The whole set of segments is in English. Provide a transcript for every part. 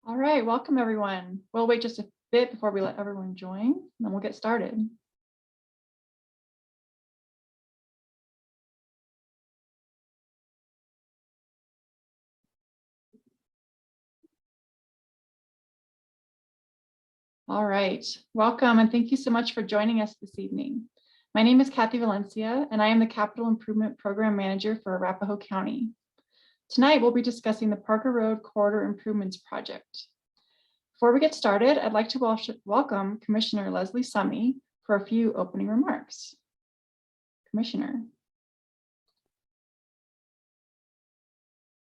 All right, welcome everyone. We'll wait just a bit before we let everyone join, and then we'll get started. All right, welcome and thank you so much for joining us this evening. My name is Kathy Valencia and I am the Capital Improvement Program Manager for Arapahoe County. Tonight, we'll be discussing the Parker Road Corridor Improvements Project. Before we get started, I'd like to welcome Commissioner Leslie Summey for a few opening remarks. Commissioner.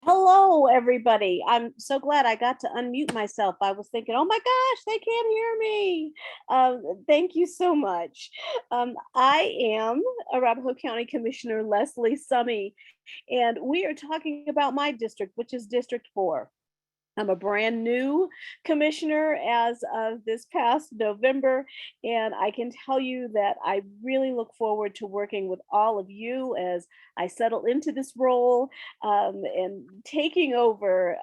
Hello, everybody. I'm so glad I got to unmute myself. I was thinking, oh my gosh, they can't hear me. Thank you so much. I am Arapahoe County Commissioner Leslie Summey, and we are talking about my district, which is District 4. I'm a brand new commissioner as of this past November, and I can tell you that I really look forward to working with all of you as I settle into this role and taking over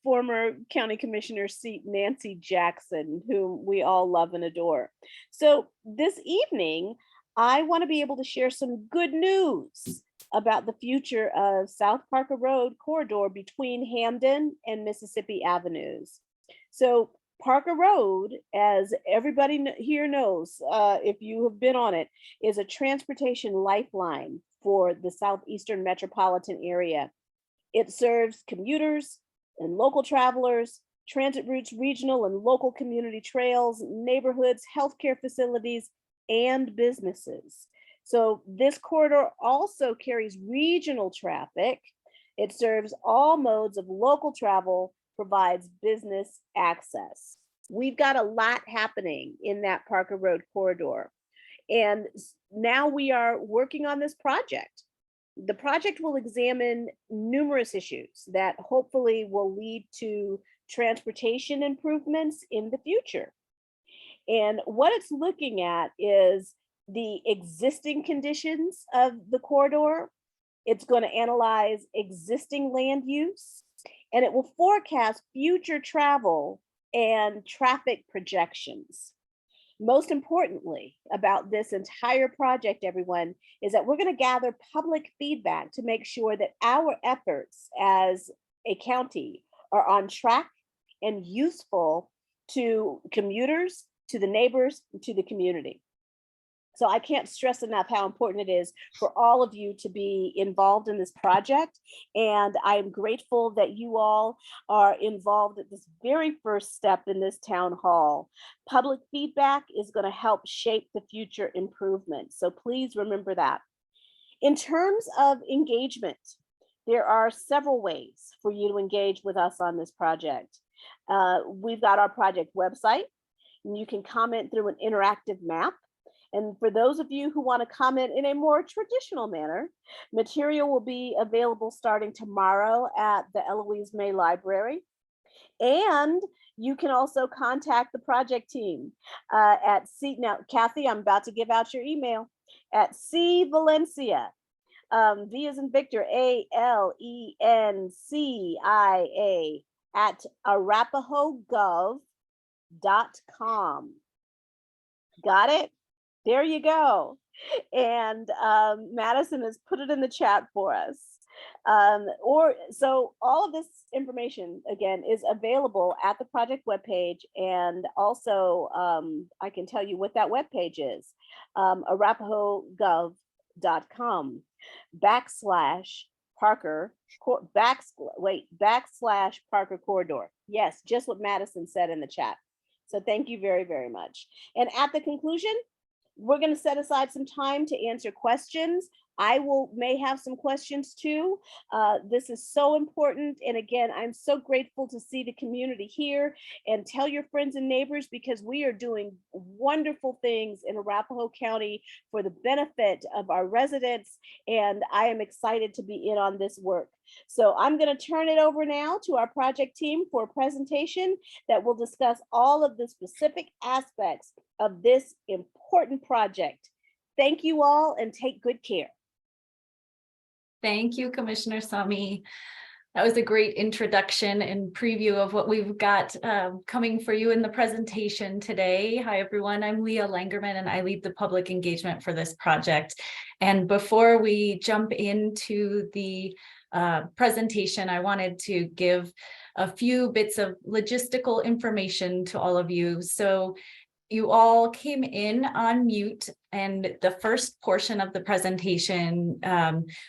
former county commissioner seat Nancy Jackson, whom we all love and adore. So this evening, I want to be able to share some good news about the future of South Parker Road corridor between Hamden and Mississippi Avenues. So Parker Road, as everybody here knows, if you have been on it, is a transportation lifeline for the southeastern metropolitan area. It serves commuters and local travelers, transit routes, regional and local community trails, neighborhoods, healthcare facilities, and businesses. So this corridor also carries regional traffic. It serves all modes of local travel, provides business access. We've got a lot happening in that Parker Road corridor. And now we are working on this project. The project will examine numerous issues that hopefully will lead to transportation improvements in the future. And what it's looking at is the existing conditions of the corridor. It's going to analyze existing land use, and it will forecast future travel and traffic projections. Most importantly about this entire project, everyone, is that we're going to gather public feedback to make sure that our efforts as a county are on track and useful to commuters, to the neighbors, to the community. So I can't stress enough how important it is for all of you to be involved in this project. And I am grateful that you all are involved at this very first step in this town hall. Public feedback is going to help shape the future improvement. So please remember that. In terms of engagement, there are several ways for you to engage with us on this project. We've got our project website, and you can comment through an interactive map. And for those of you who want to comment in a more traditional manner, material will be available starting tomorrow at the Eloise May Library. And you can also contact the project team at C. Now, Kathy, I'm about to give out your email at C. Valencia, V as in Victor, ALENCIA at arapahogov.com. Got it? There you go. And Madison has put it in the chat for us. So all of this information, again, is available at the project webpage. And also, I can tell you what that webpage is, arapahogov.com /Parker Parker corridor. Yes, just what Madison said in the chat. So thank you very, very much. And at the conclusion, we're going to set aside some time to answer questions. I may have some questions too. This is so important. And again, I'm so grateful to see the community here, and tell your friends and neighbors, because we are doing wonderful things in Arapahoe County for the benefit of our residents. And I am excited to be in on this work. So I'm going to turn it over now to our project team for a presentation that will discuss all of the specific aspects of this important project. Thank you all and take good care. Thank you, Commissioner Summey. That was a great introduction and preview of what we've got coming for you in the presentation today. Hi, everyone. I'm Leah Langerman, and I lead the public engagement for this project. And before we jump into the presentation, I wanted to give a few bits of logistical information to all of you. So you all came in on mute, and the first portion of the presentation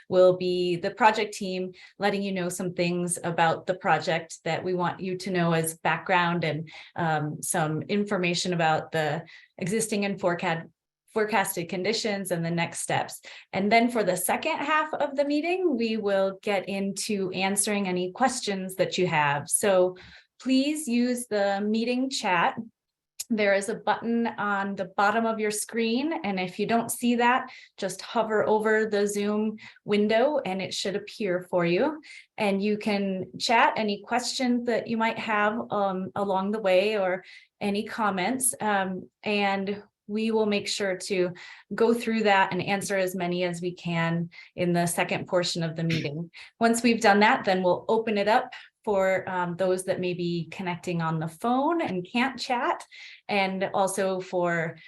will be the project team letting you know some things about the project that we want you to know as background, and some information about the existing and forecasted conditions and the next steps. And then for the second half of the meeting, we will get into answering any questions that you have. So please use the meeting chat. There is a button on the bottom of your screen, and if you don't see that, just hover over the Zoom window and it should appear for you. And you can chat any questions that you might have along the way, or any comments, and we will make sure to go through that and answer as many as we can in the second portion of the meeting. Once we've done that, then we'll open it up for those that may be connecting on the phone and can't chat, and also for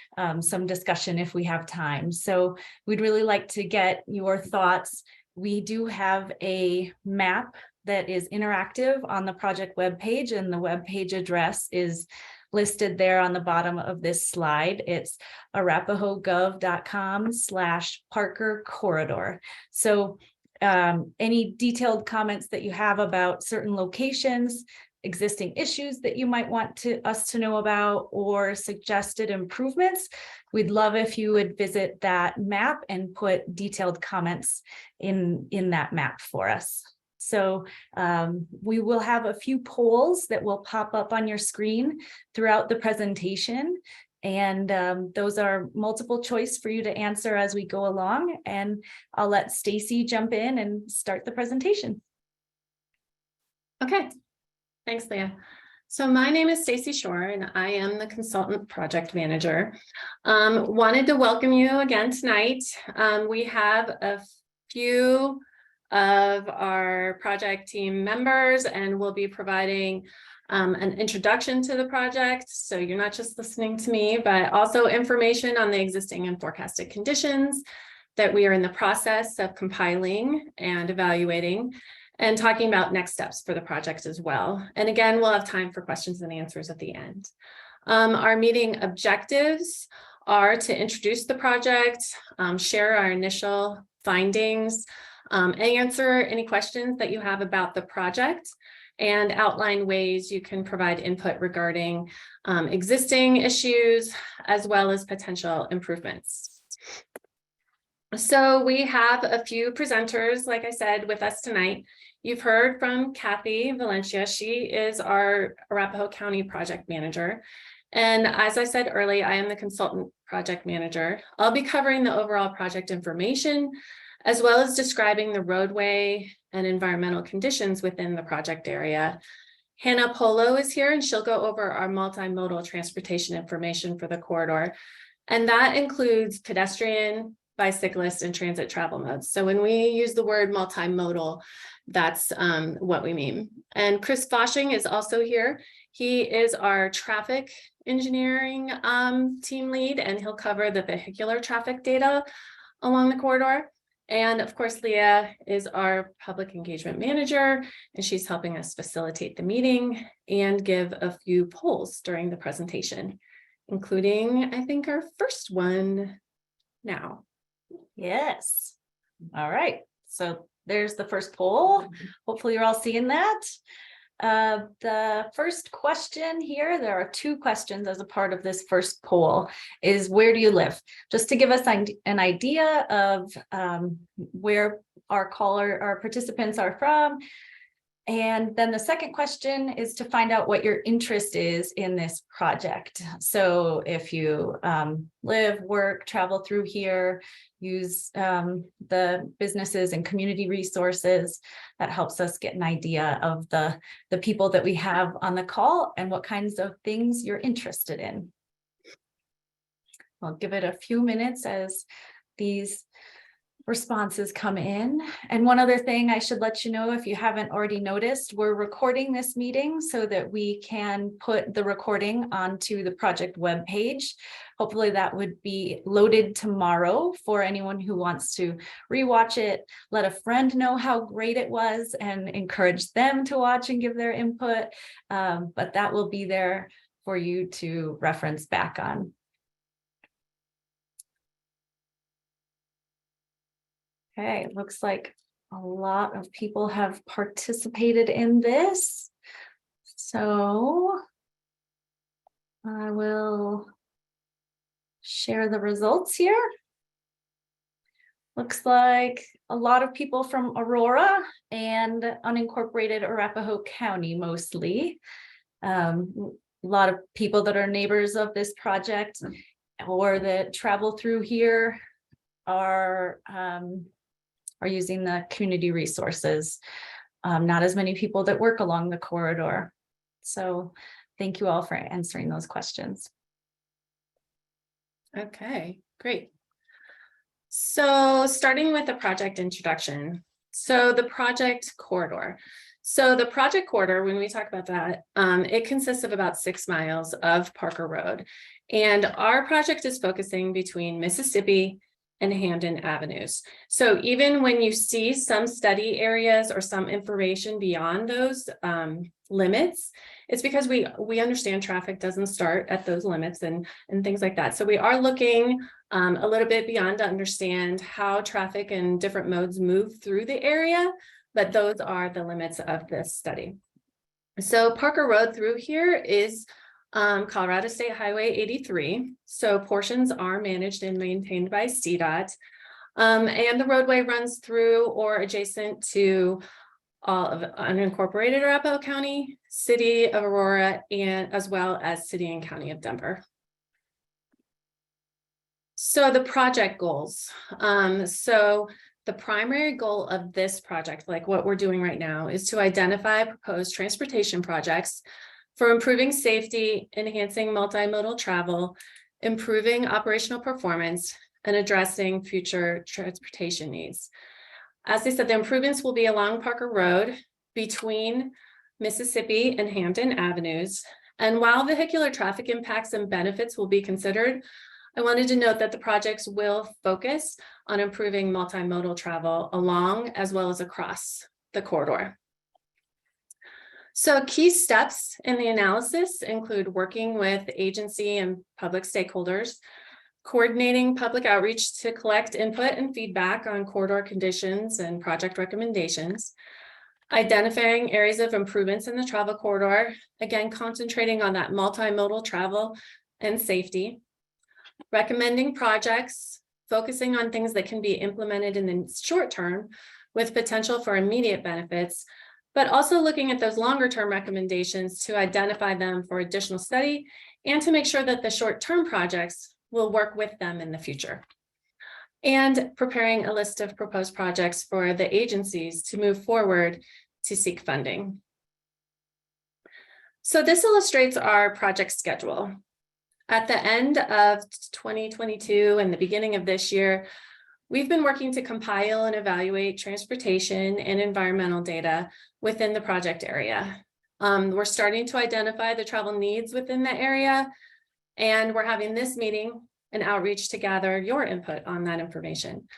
some discussion if we have time. So we'd really like to get your thoughts. We do have a map that is interactive on the project webpage, and the webpage address is listed there on the bottom of this slide. It's arapahogov.com/Parker Corridor. So any detailed comments that you have about certain locations, existing issues that you might want us to know about, or suggested improvements, we'd love if you would visit that map and put detailed comments in that map for us. So we will have a few polls that will pop up on your screen throughout the presentation. And those are multiple choice for you to answer as we go along. And I'll let Stacy jump in and start the presentation. Okay, thanks, Leah. So my name is Stacy Shore, and I am the consultant project manager. Wanted to welcome you again tonight. We have a few of our project team members, and we'll be providing an introduction to the project. So you're not just listening to me, but also information on the existing and forecasted conditions that we are in the process of compiling and evaluating, and talking about next steps for the project as well. And again, we'll have time for questions and answers at the end. Our meeting objectives are to introduce the project, share our initial findings, answer any questions that you have about the project, and outline ways you can provide input regarding existing issues as well as potential improvements. So we have a few presenters, like I said, with us tonight. You've heard from Kathy Valencia. She is our Arapahoe County project manager. And as I said earlier, I am the consultant project manager. I'll be covering the overall project information, as well as describing the roadway and environmental conditions within the project area. Hannah Polo is here, and she'll go over our multimodal transportation information for the corridor. And that includes pedestrian, bicyclist, and transit travel modes. So when we use the word multimodal, that's what we mean. And Chris Foshing is also here. He is our traffic engineering team lead, and he'll cover the vehicular traffic data along the corridor. And of course, Leah is our public engagement manager, and she's helping us facilitate the meeting and give a few polls during the presentation, including, I think, our first one now. Yes. All right. So there's the first poll. Hopefully you're all seeing that. The first question here, there are two questions as a part of this first poll, is where do you live? Just to give us an idea of where our participants are from. And then the second question is to find out what your interest is in this project. So if you live, work, travel through here, use the businesses and community resources, that helps us get an idea of the people that we have on the call and what kinds of things you're interested in. I'll give it a few minutes as these responses come in. And one other thing I should let you know, if you haven't already noticed, we're recording this meeting so that we can put the recording onto the project webpage. Hopefully that would be loaded tomorrow for anyone who wants to rewatch it, let a friend know how great it was, and encourage them to watch and give their input. But that will be there for you to reference back on. Okay, it looks like a lot of people have participated in this. So I will share the results here. Looks like a lot of people from Aurora and unincorporated Arapahoe County mostly. A lot of people that are neighbors of this project or that travel through here are using the community resources. Not as many people that work along the corridor. So thank you all for answering those questions. Okay, great. So starting with the project introduction. So the project corridor. So the project corridor, when we talk about that, it consists of about 6 miles of Parker Road. And our project is focusing between Mississippi and Hampden Avenues. So even when you see some study areas or some information beyond those limits, it's because we understand traffic doesn't start at those limits and things like that. So we are looking a little bit beyond to understand how traffic and different modes move through the area, but those are the limits of this study. So Parker Road through here is Colorado State Highway 83. So portions are managed and maintained by CDOT. And the roadway runs through or adjacent to all of unincorporated Arapahoe County, City of Aurora, and as well as City and County of Denver. So the project goals. So the primary goal of this project, like what we're doing right now, is to identify proposed transportation projects for improving safety, enhancing multimodal travel, improving operational performance, and addressing future transportation needs. As I said, the improvements will be along Parker Road between Mississippi and Hampden Avenues. And while vehicular traffic impacts and benefits will be considered, I wanted to note that the projects will focus on improving multimodal travel along as well as across the corridor. So key steps in the analysis include working with agency and public stakeholders, coordinating public outreach to collect input and feedback on corridor conditions and project recommendations, identifying areas of improvements in the travel corridor, again, concentrating on that multimodal travel and safety, recommending projects, focusing on things that can be implemented in the short term with potential for immediate benefits, but also looking at those longer term recommendations to identify them for additional study and to make sure that the short-term projects will work with them in the future. And preparing a list of proposed projects for the agencies to move forward to seek funding. So this illustrates our project schedule. At the end of 2022 and the beginning of this year, we've been working to compile and evaluate transportation and environmental data within the project area. We're starting to identify the travel needs within the area, and we're having this meeting and outreach to gather your input on that information.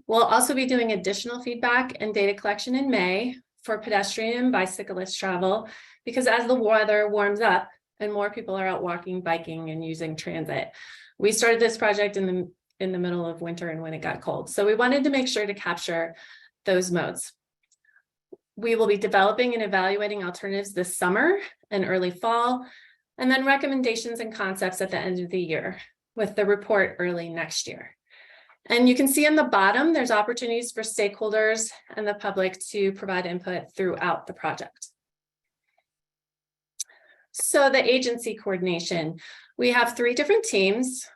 We'll also be doing additional feedback and data collection in May for pedestrian and bicyclist travel, because as the weather warms up and more people are out walking, biking, and using transit. We started this project in the middle of winter and when it got cold. So we wanted to make sure to capture those modes. We will be developing and evaluating alternatives this summer and early fall, and then recommendations and concepts at the end of the year with the report early next year. And you can see on the bottom, there's opportunities for stakeholders and the public to provide input throughout the project. So the agency coordination, we have 3 different teams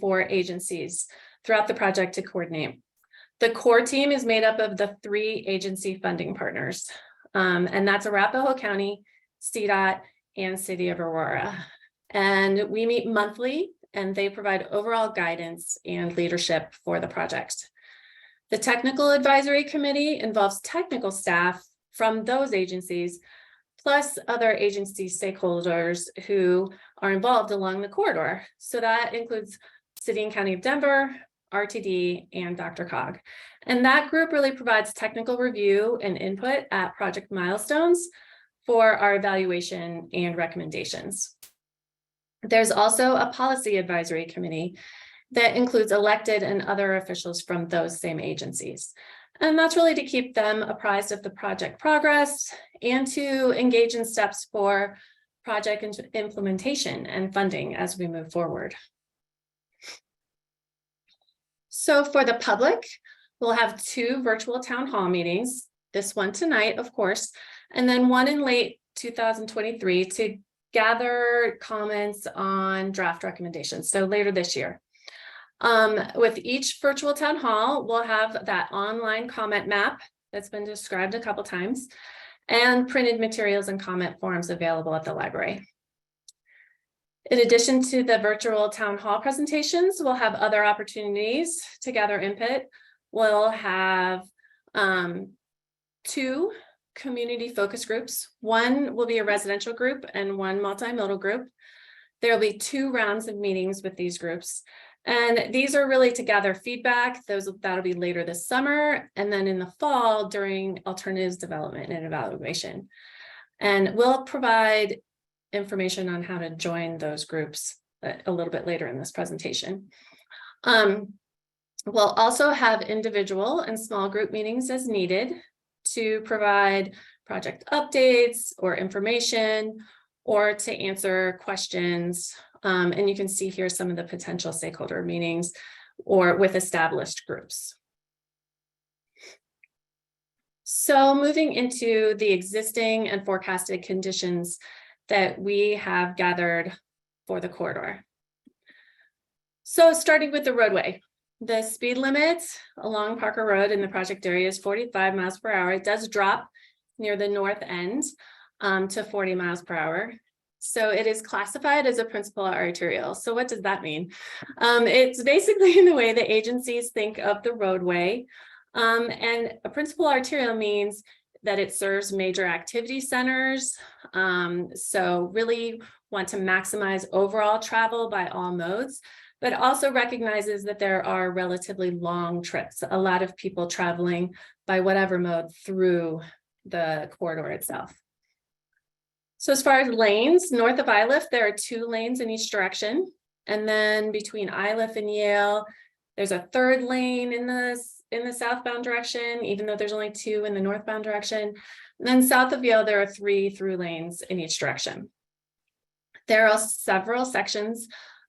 for agencies throughout the project to coordinate. The core team is made up of the 3 agency funding partners, and that's Arapahoe County, CDOT, and City of Aurora. And we meet monthly, and they provide overall guidance and leadership for the project. The Technical Advisory Committee involves technical staff from those agencies, plus other agency stakeholders who are involved along the corridor. So that includes City and County of Denver, RTD, and DRCOG. And that group really provides technical review and input at project milestones for our evaluation and recommendations. There's also a Policy Advisory Committee that includes elected and other officials from those same agencies. And that's really to keep them apprised of the project progress and to engage in steps for project implementation and funding as we move forward. So for the public, we'll have 2 virtual town hall meetings, this one tonight, of course, and then one in late 2023 to gather comments on draft recommendations, so later this year. With each virtual town hall, we'll have that online comment map that's been described a couple times, and printed materials and comment forms available at the library. In addition to the virtual town hall presentations, we'll have other opportunities to gather input. We'll have 2 community focus groups. One will be a residential group and one multimodal group. There'll be 2 rounds of meetings with these groups. And these are really to gather feedback. That'll be later this summer, and then in the fall during alternatives development and evaluation. And we'll provide information on how to join those groups a little bit later in this presentation. We'll also have individual and small group meetings as needed to provide project updates or information, or to answer questions. And you can see here some of the potential stakeholder meetings or with established groups. So moving into the existing and forecasted conditions that we have gathered for the corridor. So starting with the roadway, the speed limit along Parker Road in the project area is 45 miles per hour. It does drop near the north end to 40 miles per hour. So it is classified as a principal arterial. So what does that mean? It's basically in the way the agencies think of the roadway. And a principal arterial means that it serves major activity centers. So really want to maximize overall travel by all modes, but also recognizes that there are relatively long trips, a lot of people traveling by whatever mode through the corridor itself. So as far as lanes, north of Iliff, there are 2 lanes in each direction. And then between Iliff and Yale, there's a 3rd lane in the southbound direction, even though there's only 2 in the northbound direction. And then south of Yale, there are 3 through lanes in each direction. There are several sections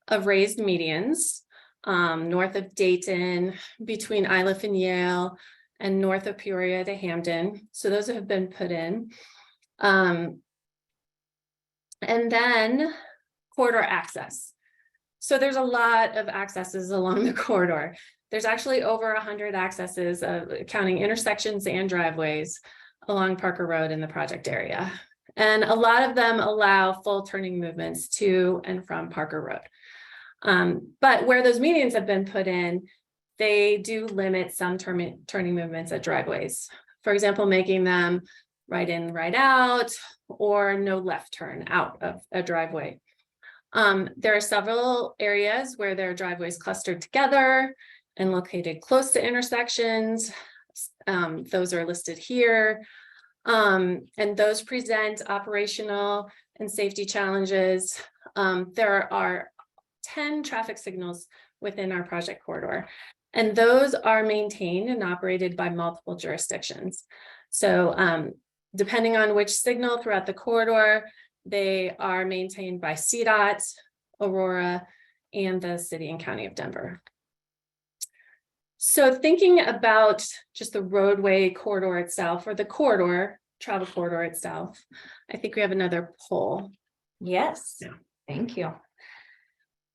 of raised medians north of Dayton, between Iliff and Yale, and north of Peoria to Hamden. So those have been put in. And then corridor access. So there's a lot of accesses along the corridor. There's actually over 100 accesses, counting intersections and driveways along Parker Road in the project area. And a lot of them allow full turning movements to and from Parker Road. But where those medians have been put in, they do limit some turning movements at driveways. For example, making them right in, right out, or no left turn out of a driveway. There are several areas where there are driveways clustered together and located close to intersections. Those are listed here. And those present operational and safety challenges. There are 10 traffic signals within our project corridor, and those are maintained and operated by multiple jurisdictions. So depending on which signal throughout the corridor, they are maintained by CDOT, Aurora, and the City and County of Denver. So thinking about just the roadway corridor itself, or the corridor, travel corridor itself, I think we have another poll. Yes, Yeah. thank you. All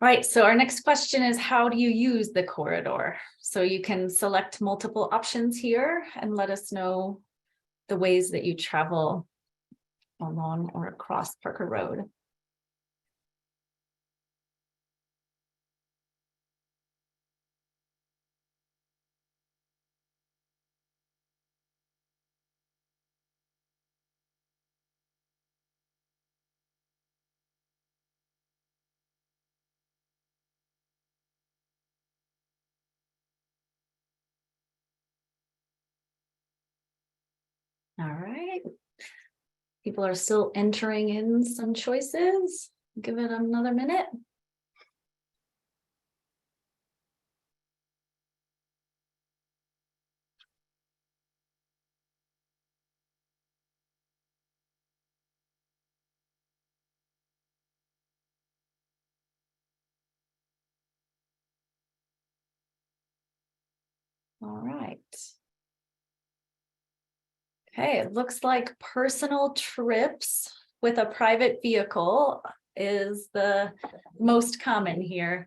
right, so our next question is, how do you use the corridor? So you can select multiple options here and let us know the ways that you travel along or across Parker Road. All right. People are still entering in some choices. Give it another minute. All right. Okay, it looks like personal trips with a private vehicle is the most common here.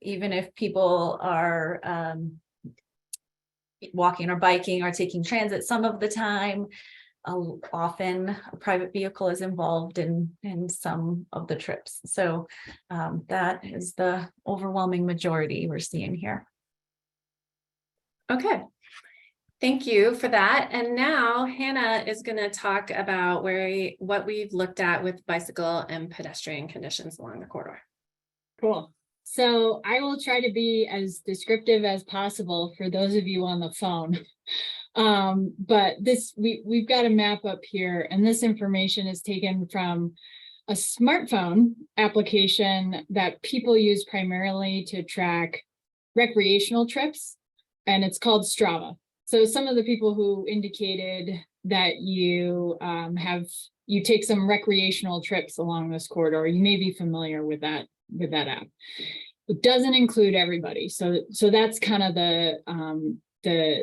Even if people are walking or biking or taking transit some of the time, often a private vehicle is involved in some of the trips. So that is the overwhelming majority we're seeing here. Okay. Thank you for that. And now Hannah is going to talk about what we've looked at with bicycle and pedestrian conditions along the corridor. Cool. So I will try to be as descriptive as possible for those of you on the phone. But we've got a map up here, and this information is taken from a smartphone application that people use primarily to track recreational trips, and it's called Strava. So some of the people who indicated that you take some recreational trips along this corridor, you may be familiar with that app. It doesn't include everybody. So that's kind of the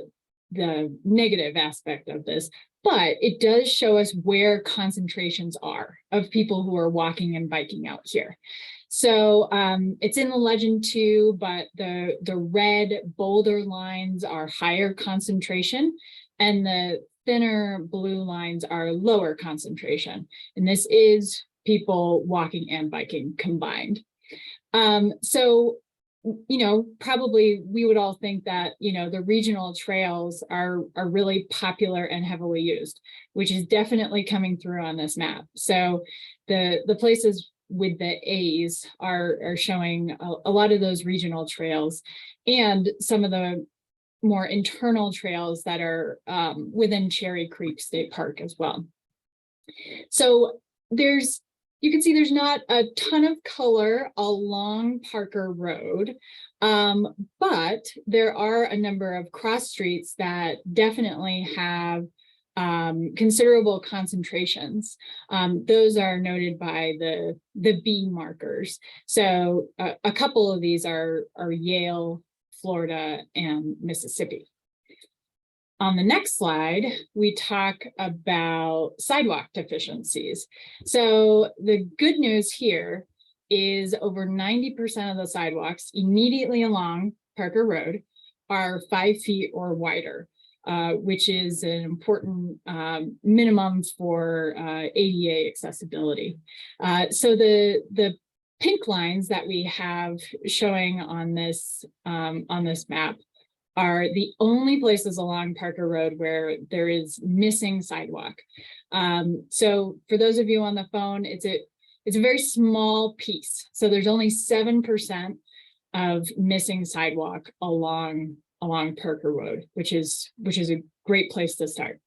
negative aspect of this, but it does show us where concentrations are of people who are walking and biking out here. So it's in the legend too, but the red boulder lines are higher concentration and the thinner blue lines are lower concentration. And this is people walking and biking combined. So, probably we would all think that, the regional trails are really popular and heavily used, which is definitely coming through on this map. So the places with the A's are showing a lot of those regional trails and some of the more internal trails that are within Cherry Creek State Park as well. So you can see there's not a ton of color along Parker Road, but there are a number of cross streets that definitely have considerable concentrations. Those are noted by the B markers. So a couple of these are Yale, Florida, and Mississippi. On the next slide, we talk about sidewalk deficiencies. So the good news here is over 90% of the sidewalks immediately along Parker Road are 5 feet or wider, which is an important minimum for ADA accessibility. So the pink lines that we have showing on this map are the only places along Parker Road where there is missing sidewalk. So for those of you on the phone, it's a very small piece. So there's only 7% of missing sidewalk along Parker Road, which is a great place to start.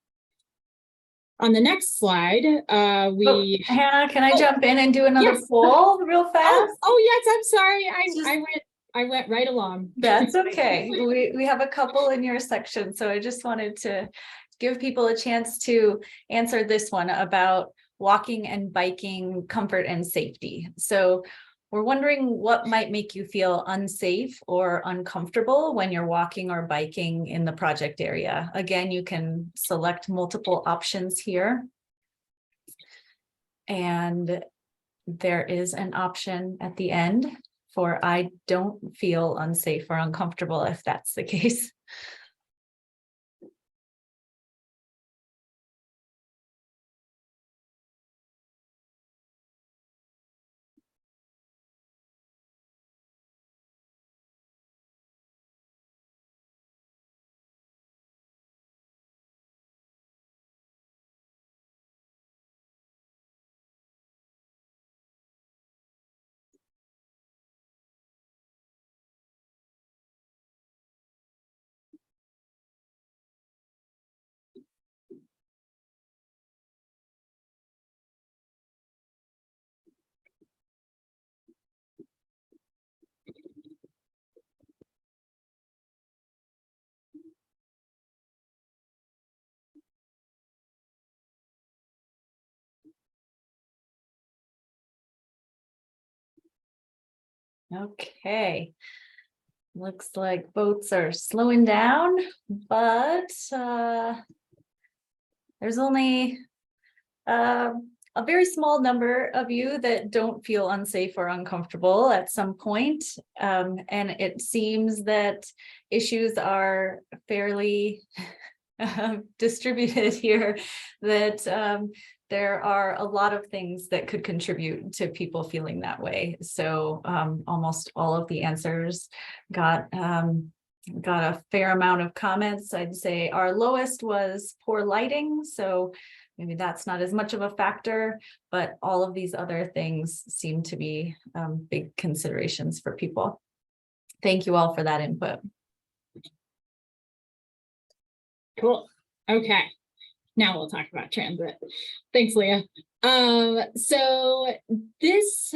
On the next slide, Hannah, can I jump in and do another poll real fast? Oh yes, I'm sorry. I went right along. That's okay. We have a couple in your section, so I just wanted to give people a chance to answer this one about walking and biking comfort and safety. So we're wondering what might make you feel unsafe or uncomfortable when you're walking or biking in the project area. Again, you can select multiple options here. And there is an option at the end for I don't feel unsafe or uncomfortable, if that's the case. Okay. Looks like boats are slowing down, but there's only a very small number of you that don't feel unsafe or uncomfortable at some point. And it seems that issues are fairly distributed here, that there are a lot of things that could contribute to people feeling that way. So almost all of the answers got a fair amount of comments. I'd say our lowest was poor lighting. So maybe that's not as much of a factor, but all of these other things seem to be big considerations for people. Thank you all for that input. Cool. Okay. Now we'll talk about transit. Thanks, Leah. So this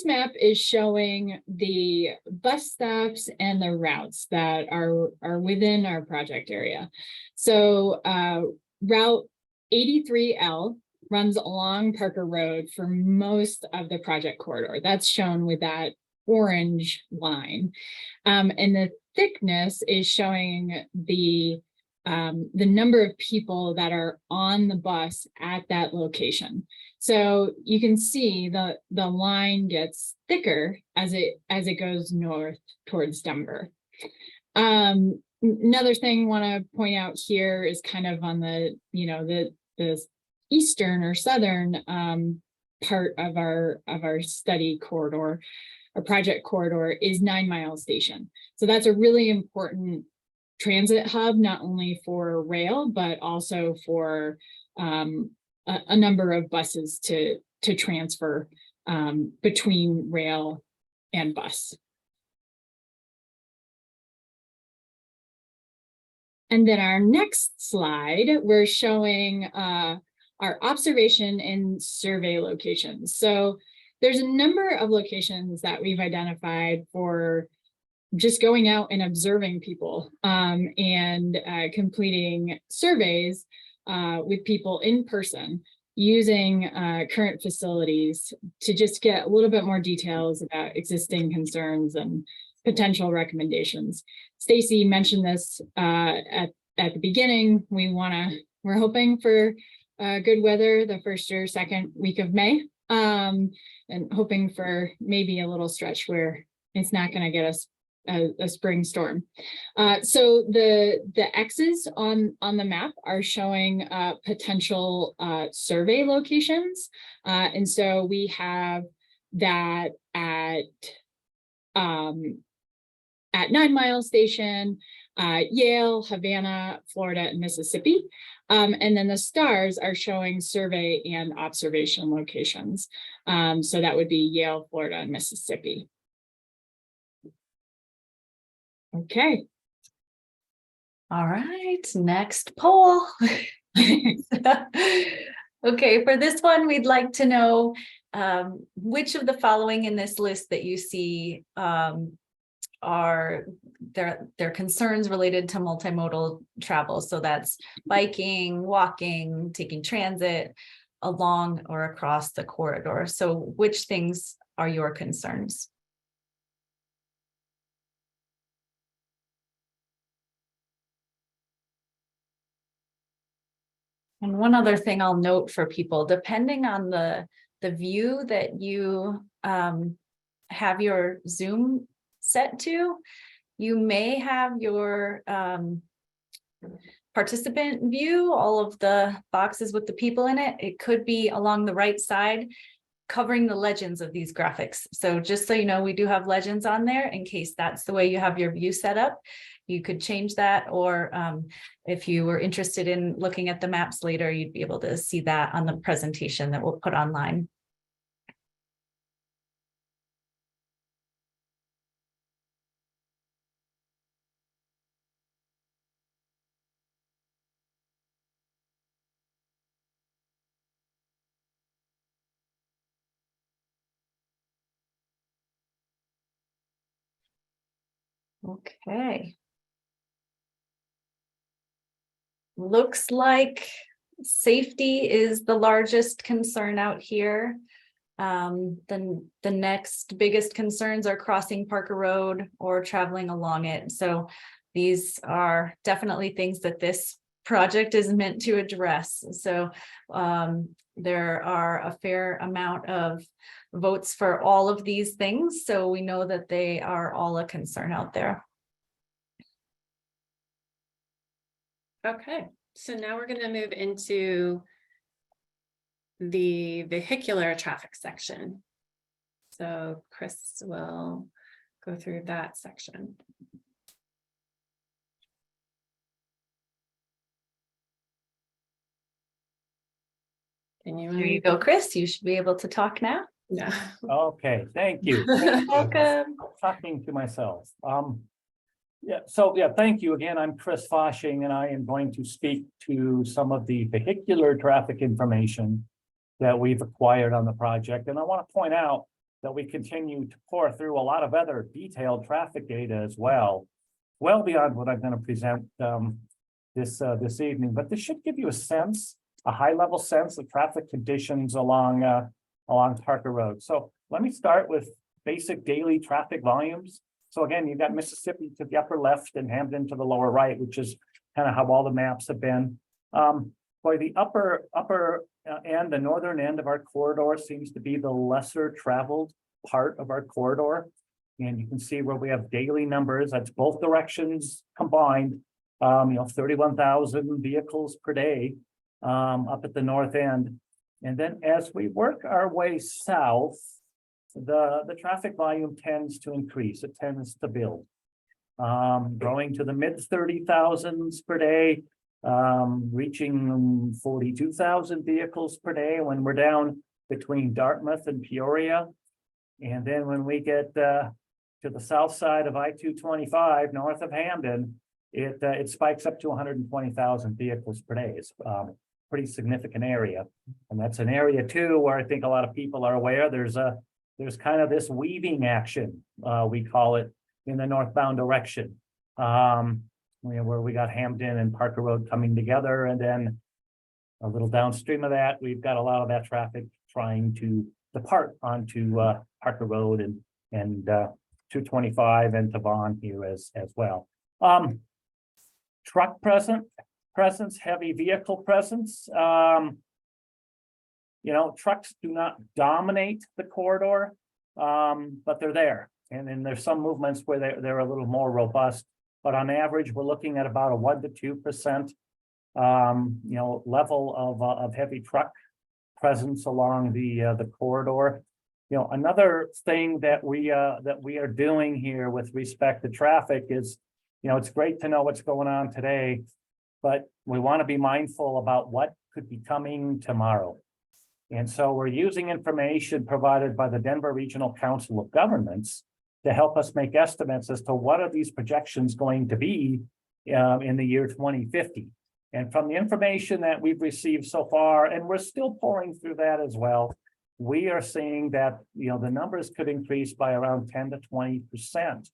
map is showing the bus stops and the routes that are within our project area. So Route 83L runs along Parker Road for most of the project corridor. That's shown with that orange line. And the thickness is showing the number of people that are on the bus at that location. So you can see the line gets thicker as it goes north towards Denver. Another thing I want to point out here is kind of on the eastern or southern part of our study corridor, our project corridor, is 9 Mile Station. So that's a really important transit hub, not only for rail, but also for a number of buses to transfer between rail and bus. And then our next slide, we're showing our observation and survey locations. So there's a number of locations that we've identified for just going out and observing people and completing surveys with people in person, using current facilities to just get a little bit more details about existing concerns and potential recommendations. Stacy mentioned this at the beginning. We're hoping for good weather the first or second week of May, and hoping for maybe a little stretch where it's not going to get us a spring storm. So the X's on the map are showing potential survey locations. And so we have that at 9 Mile Station, Yale, Havana, Florida, and Mississippi. And then the stars are showing survey and observation locations. So that would be Yale, Florida, and Mississippi. Okay. All right, next poll. Okay, for this one, we'd like to know which of the following in this list that you see are their concerns related to multimodal travel. So that's biking, walking, taking transit along or across the corridor. So which things are your concerns? And one other thing I'll note for people, depending on the view that you have your Zoom set to, you may have your participant view, all of the boxes with the people in it. It could be along the right side, covering the legends of these graphics. So just so you know, we do have legends on there in case that's the way you have your view set up. You could change that, or if you were interested in looking at the maps later, you'd be able to see that on the presentation that we'll put online. Okay. Looks like safety is the largest concern out here. Then the next biggest concerns are crossing Parker Road or traveling along it. So these are definitely things that this project is meant to address. So there are a fair amount of votes for all of these things. So we know that they are all a concern out there. Okay, so now we're going to move into the vehicular traffic section. So Chris will go through that section. Can you? There you go, Chris. You should be able to talk now. Yeah. Okay, thank you. Welcome. Talking to myself. Thank you again. I'm Chris Foshing, and I am going to speak to some of the vehicular traffic information that we've acquired on the project. And I want to point out that we continue to pour through a lot of other detailed traffic data as well beyond what I'm going to present this evening. But this should give you a high-level sense of traffic conditions along Parker Road. So let me start with basic daily traffic volumes. So again, you've got Mississippi to the upper left and Hamden to the lower right, which is kind of how all the maps have been. For the upper end, the northern end of our corridor seems to be the lesser traveled part of our corridor. And you can see where we have daily numbers, that's both directions combined, 31,000 vehicles per day up at the north end. And then as we work our way south, the traffic volume tends to increase, it tends to build. Growing to the mid 30,000s per day, reaching 42,000 vehicles per day when we're down between Dartmouth and Peoria. And then when we get to the south side of I-225, north of Hamden, it spikes up to 120,000 vehicles per day. It's pretty significant area. And that's an area too, where I think a lot of people are aware there's kind of this weaving action, we call it, in the northbound direction. Where we got Hamden and Parker Road coming together, and then a little downstream of that, we've got a lot of that traffic trying to depart onto Parker Road and 225 and to Vaughn here as well. Truck presence, heavy vehicle presence. Trucks do not dominate the corridor, but they're there. And then there's some movements where they're a little more robust. But on average, we're looking at about a 1 to 2%, level of heavy truck presence along the corridor. Another thing that we are doing here with respect to traffic is, it's great to know what's going on today, but we want to be mindful about what could be coming tomorrow. And so we're using information provided by the Denver Regional Council of Governments to help us make estimates as to what are these projections going to be in the year 2050. And from the information that we've received so far, and we're still pouring through that as well, we are seeing that the numbers could increase by around 10 to 20%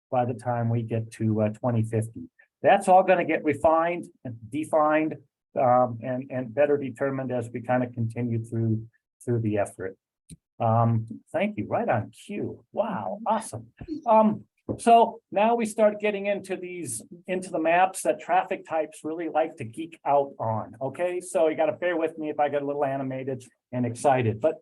by the time we get to 2050. That's all going to get refined and defined and better determined as we kind of continue through the effort. Thank you. Right on cue. Wow, awesome. So now we start getting into the maps that traffic types really like to geek out on. Okay, so you got to bear with me if I get a little animated and excited, but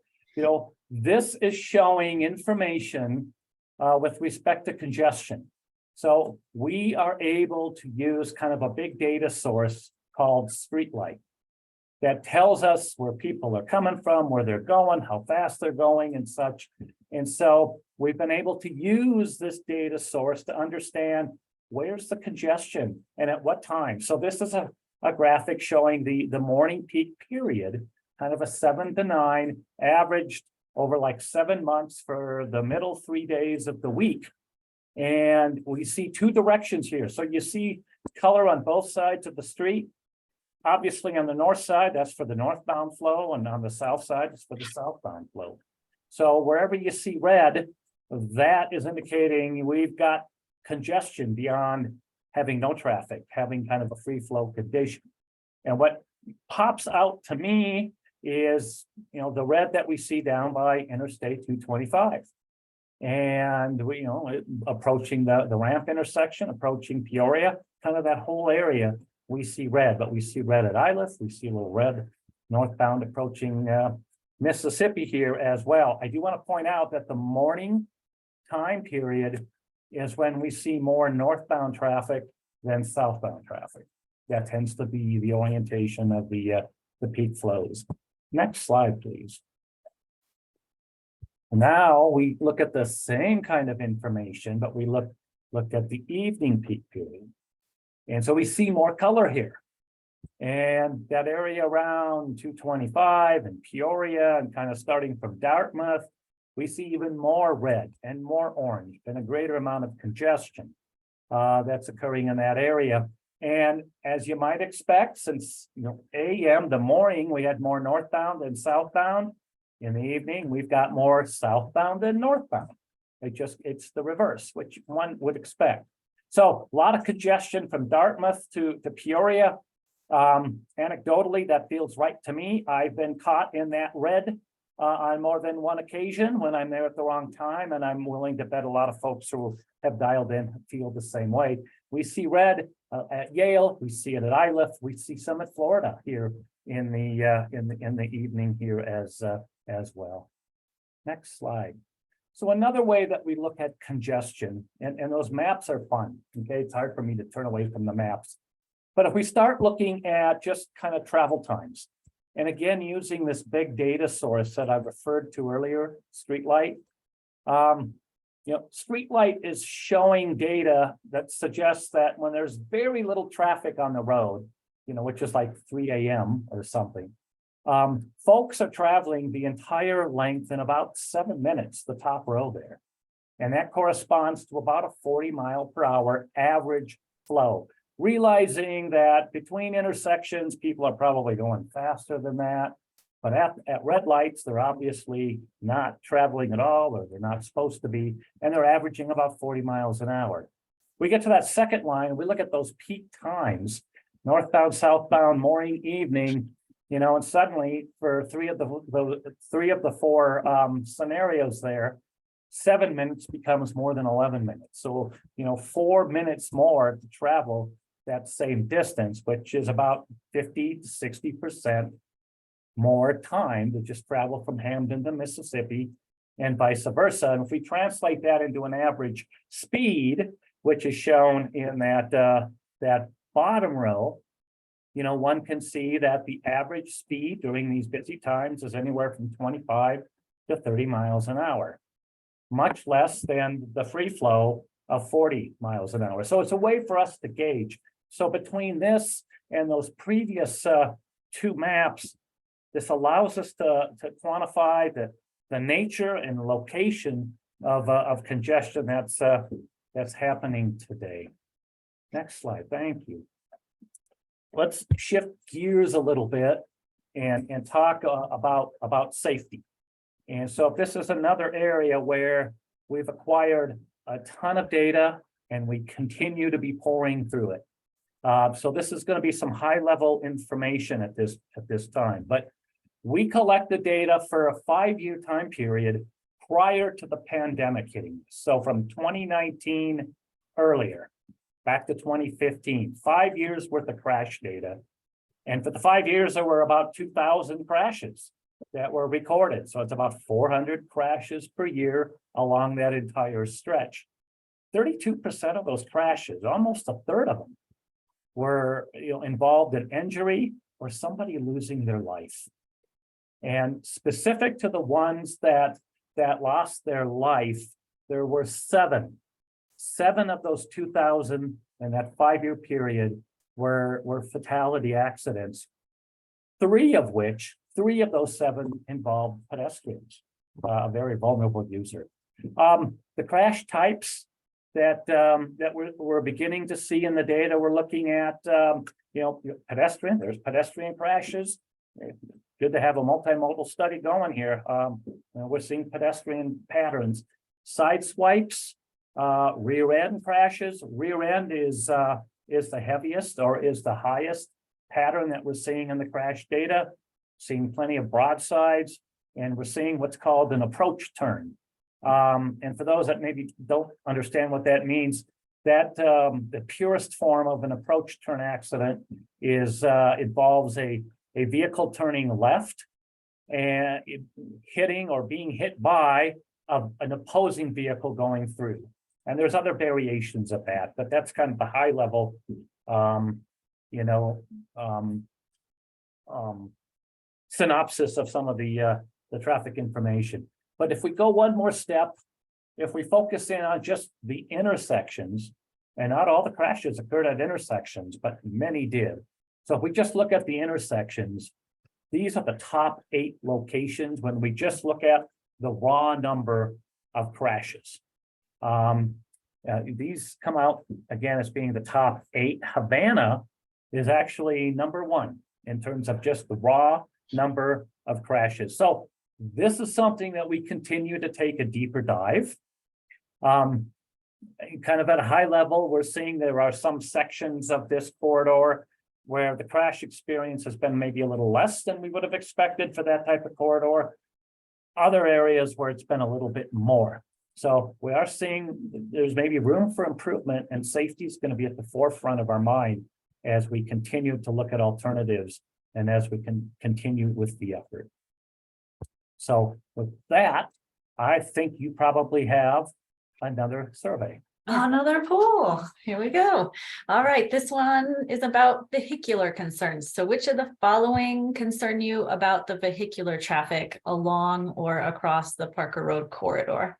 this is showing information with respect to congestion. So we are able to use kind of a big data source called Streetlight that tells us where people are coming from, where they're going, how fast they're going and such. And so we've been able to use this data source to understand where's the congestion and at what time. So this is a graphic showing the morning peak period, kind of a 7 to 9 averaged over like 7 months for the middle 3 days of the week. And we see two directions here. So you see color on both sides of the street. Obviously on the north side, that's for the northbound flow, and on the south side, it's for the southbound flow. So wherever you see red, that is indicating we've got congestion beyond having no traffic, having kind of a free flow condition. And what pops out to me is, the red that we see down by Interstate 225. And we, approaching the ramp intersection, approaching Peoria, kind of that whole area, we see red, but we see red at Iliff, we see a little red northbound approaching Mississippi here as well. I do want to point out that the morning time period is when we see more northbound traffic than southbound traffic. That tends to be the orientation of the peak flows. Next slide, please. Now we look at the same kind of information, but we look at the evening peak period. And so we see more color here. And that area around 225 and Peoria and kind of starting from Dartmouth, we see even more red and more orange and a greater amount of congestion that's occurring in that area. And as you might expect, since AM, the morning, we had more northbound than southbound. In the evening, we've got more southbound than northbound. It's the reverse, which one would expect. So a lot of congestion from Dartmouth to Peoria. Anecdotally, that feels right to me. I've been caught in that red on more than one occasion when I'm there at the wrong time, and I'm willing to bet a lot of folks who have dialed in feel the same way. We see red at Yale, we see it at Iliff, we see some at Florida here in the evening here as well. Next slide. So another way that we look at congestion, and those maps are fun. Okay, it's hard for me to turn away from the maps. But if we start looking at just kind of travel times, and again, using this big data source that I referred to earlier, Streetlight. Streetlight is showing data that suggests that when there's very little traffic on the road, which is like 3 a.m. or something, folks are traveling the entire length in about 7 minutes, the top row there. And that corresponds to about a 40-mile-per-hour average flow. Realizing that between intersections, people are probably going faster than that. But at red lights, they're obviously not traveling at all, or they're not supposed to be, and they're averaging about 40 miles an hour. We get to that second line, we look at those peak times, northbound, southbound, morning, evening, and suddenly for three of the four scenarios there, 7 minutes becomes more than 11 minutes. So, 4 minutes more to travel that same distance, which is about 50 to 60% more time to just travel from Hamden to Mississippi and vice versa. And if we translate that into an average speed, which is shown in that bottom row, one can see that the average speed during these busy times is anywhere from 25 to 30 miles an hour, much less than the free flow of 40 miles an hour. So it's a way for us to gauge. So between this and those previous two maps, this allows us to quantify the nature and location of congestion that's happening today. Next slide, thank you. Let's shift gears a little bit and talk about safety. And so this is another area where we've acquired a ton of data and we continue to be pouring through it. So this is going to be some high-level information at this time, but we collected data for a 5-year time period prior to the pandemic hitting. So from 2019 earlier, back to 2015, 5 years worth of crash data. And for the 5 years, there were about 2,000 crashes that were recorded. So it's about 400 crashes per year along that entire stretch. 32% of those crashes, almost a third of them, were involved in injury or somebody losing their life. And specific to the ones that lost their life, there were seven of those 2,000 in that 5-year period were fatality accidents. Three of those seven involved pedestrians, a very vulnerable user. The crash types that we're beginning to see in the data, we're looking at, pedestrian. There's pedestrian crashes. Good to have a multimodal study going here. We're seeing pedestrian patterns, side swipes, rear end crashes. Rear end is the heaviest or is the highest pattern that we're seeing in the crash data. seeing plenty of broadsides, and we're seeing what's called an approach turn. And for those that maybe don't understand what that means, that the purest form of an approach turn accident is involves a vehicle turning left and hitting or being hit by an opposing vehicle going through. And there's other variations of that, but that's kind of the high level, synopsis of some of the traffic information. But if we go one more step, if we focus in on just the intersections, and not all the crashes occurred at intersections, but many did. So if we just look at the intersections, these are the top 8 locations when we just look at the raw number of crashes. These come out again as being the top 8. Havana is actually number 1 in terms of just the raw number of crashes. So this is something that we continue to take a deeper dive. Kind of at a high level, we're seeing there are some sections of this corridor where the crash experience has been maybe a little less than we would have expected for that type of corridor. Other areas where it's been a little bit more. So we are seeing there's maybe room for improvement, and safety is going to be at the forefront of our mind as we continue to look at alternatives and as we can continue with the effort. So with that, I think you probably have another survey. Another poll. Here we go. All right, this one is about vehicular concerns. So which of the following concern you about the vehicular traffic along or across the Parker Road corridor?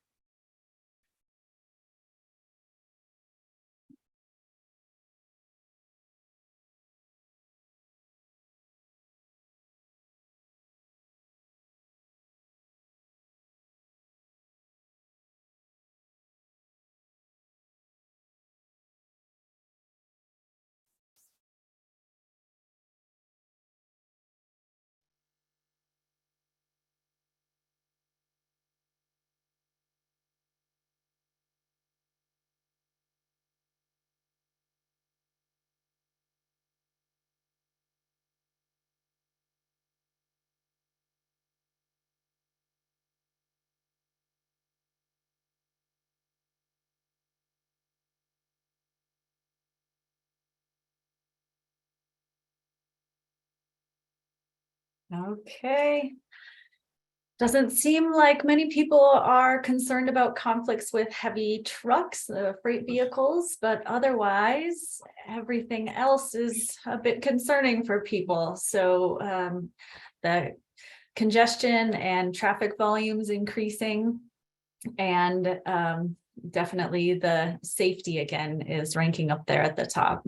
Okay. Doesn't seem like many people are concerned about conflicts with heavy trucks, freight vehicles, but otherwise everything else is a bit concerning for people. So the congestion and traffic volumes increasing, and definitely the safety again is ranking up there at the top.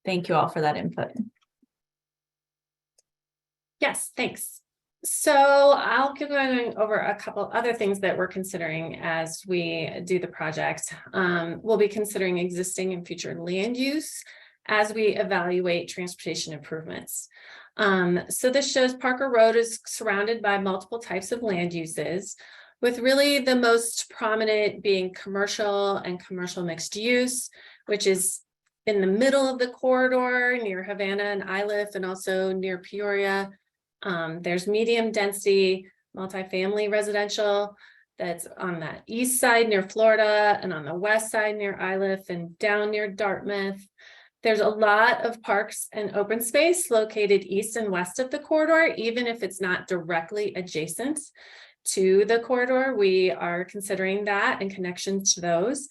Thank you all for that input. Yes, thanks. So I'll keep going over a couple other things that we're considering as we do the project. We'll be considering existing and future land use as we evaluate transportation improvements. So this shows Parker Road is surrounded by multiple types of land uses, with really the most prominent being commercial and commercial mixed use, which is in the middle of the corridor near Havana and Iliff, and also near Peoria. There's medium density multifamily residential that's on the east side near Florida, and on the west side near Iliff, and down near Dartmouth. There's a lot of parks and open space located east and west of the corridor, even if it's not directly adjacent to the corridor. We are considering that and connections to those.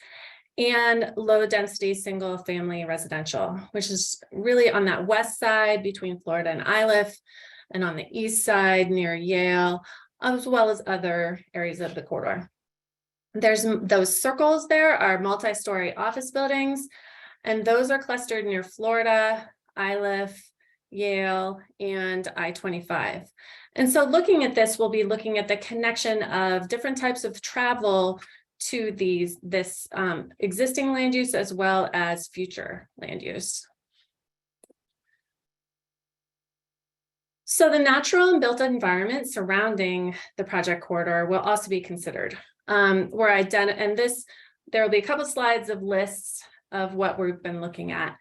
And low density single family residential, which is really on that west side between Florida and Iliff, and on the east side near Yale, as well as other areas of the corridor. There's those circles there are multi-story office buildings, and those are clustered near Florida, Iliff, Yale, and I-25. And so looking at this, we'll be looking at the connection of different types of travel to this existing land use as well as future land use. So the natural and built environment surrounding the project corridor will also be considered. There will be a couple slides of lists of what we've been looking at.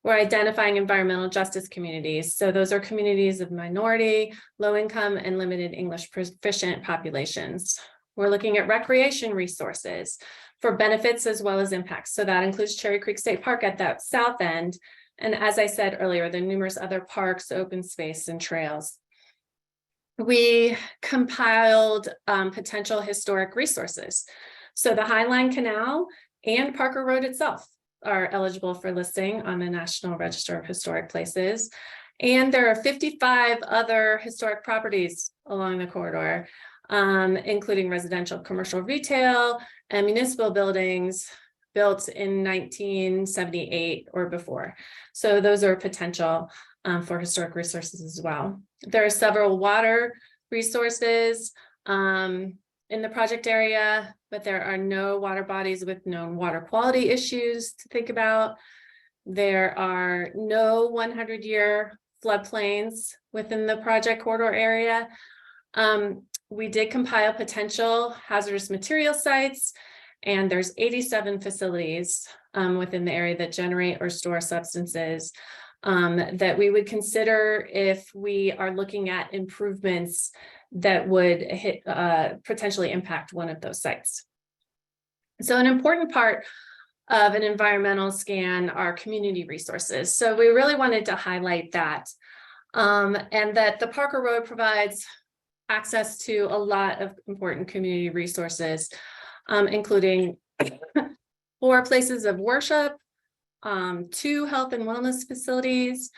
We're identifying environmental justice communities. So those are communities of minority, low income, and limited English proficient populations. We're looking at recreation resources for benefits as well as impacts. So that includes Cherry Creek State Park at that south end. And as I said earlier, the numerous other parks, open space, and trails. We compiled potential historic resources. So the Highline Canal and Parker Road itself are eligible for listing on the National Register of Historic Places. And there are 55 other historic properties along the corridor, including residential, commercial, retail, and municipal buildings built in 1978 or before. So those are potential for historic resources as well. There are several water resources in the project area, but there are no water bodies with known water quality issues to think about. There are no 100-year floodplains within the project corridor area. We did compile potential hazardous material sites, and there's 87 facilities within the area that generate or store substances that we would consider if we are looking at improvements that would potentially impact one of those sites. So an important part of an environmental scan are community resources. So we really wanted to highlight that, and that the Parker Road provides access to a lot of important community resources, including 4 places of worship, 2 health and wellness facilities,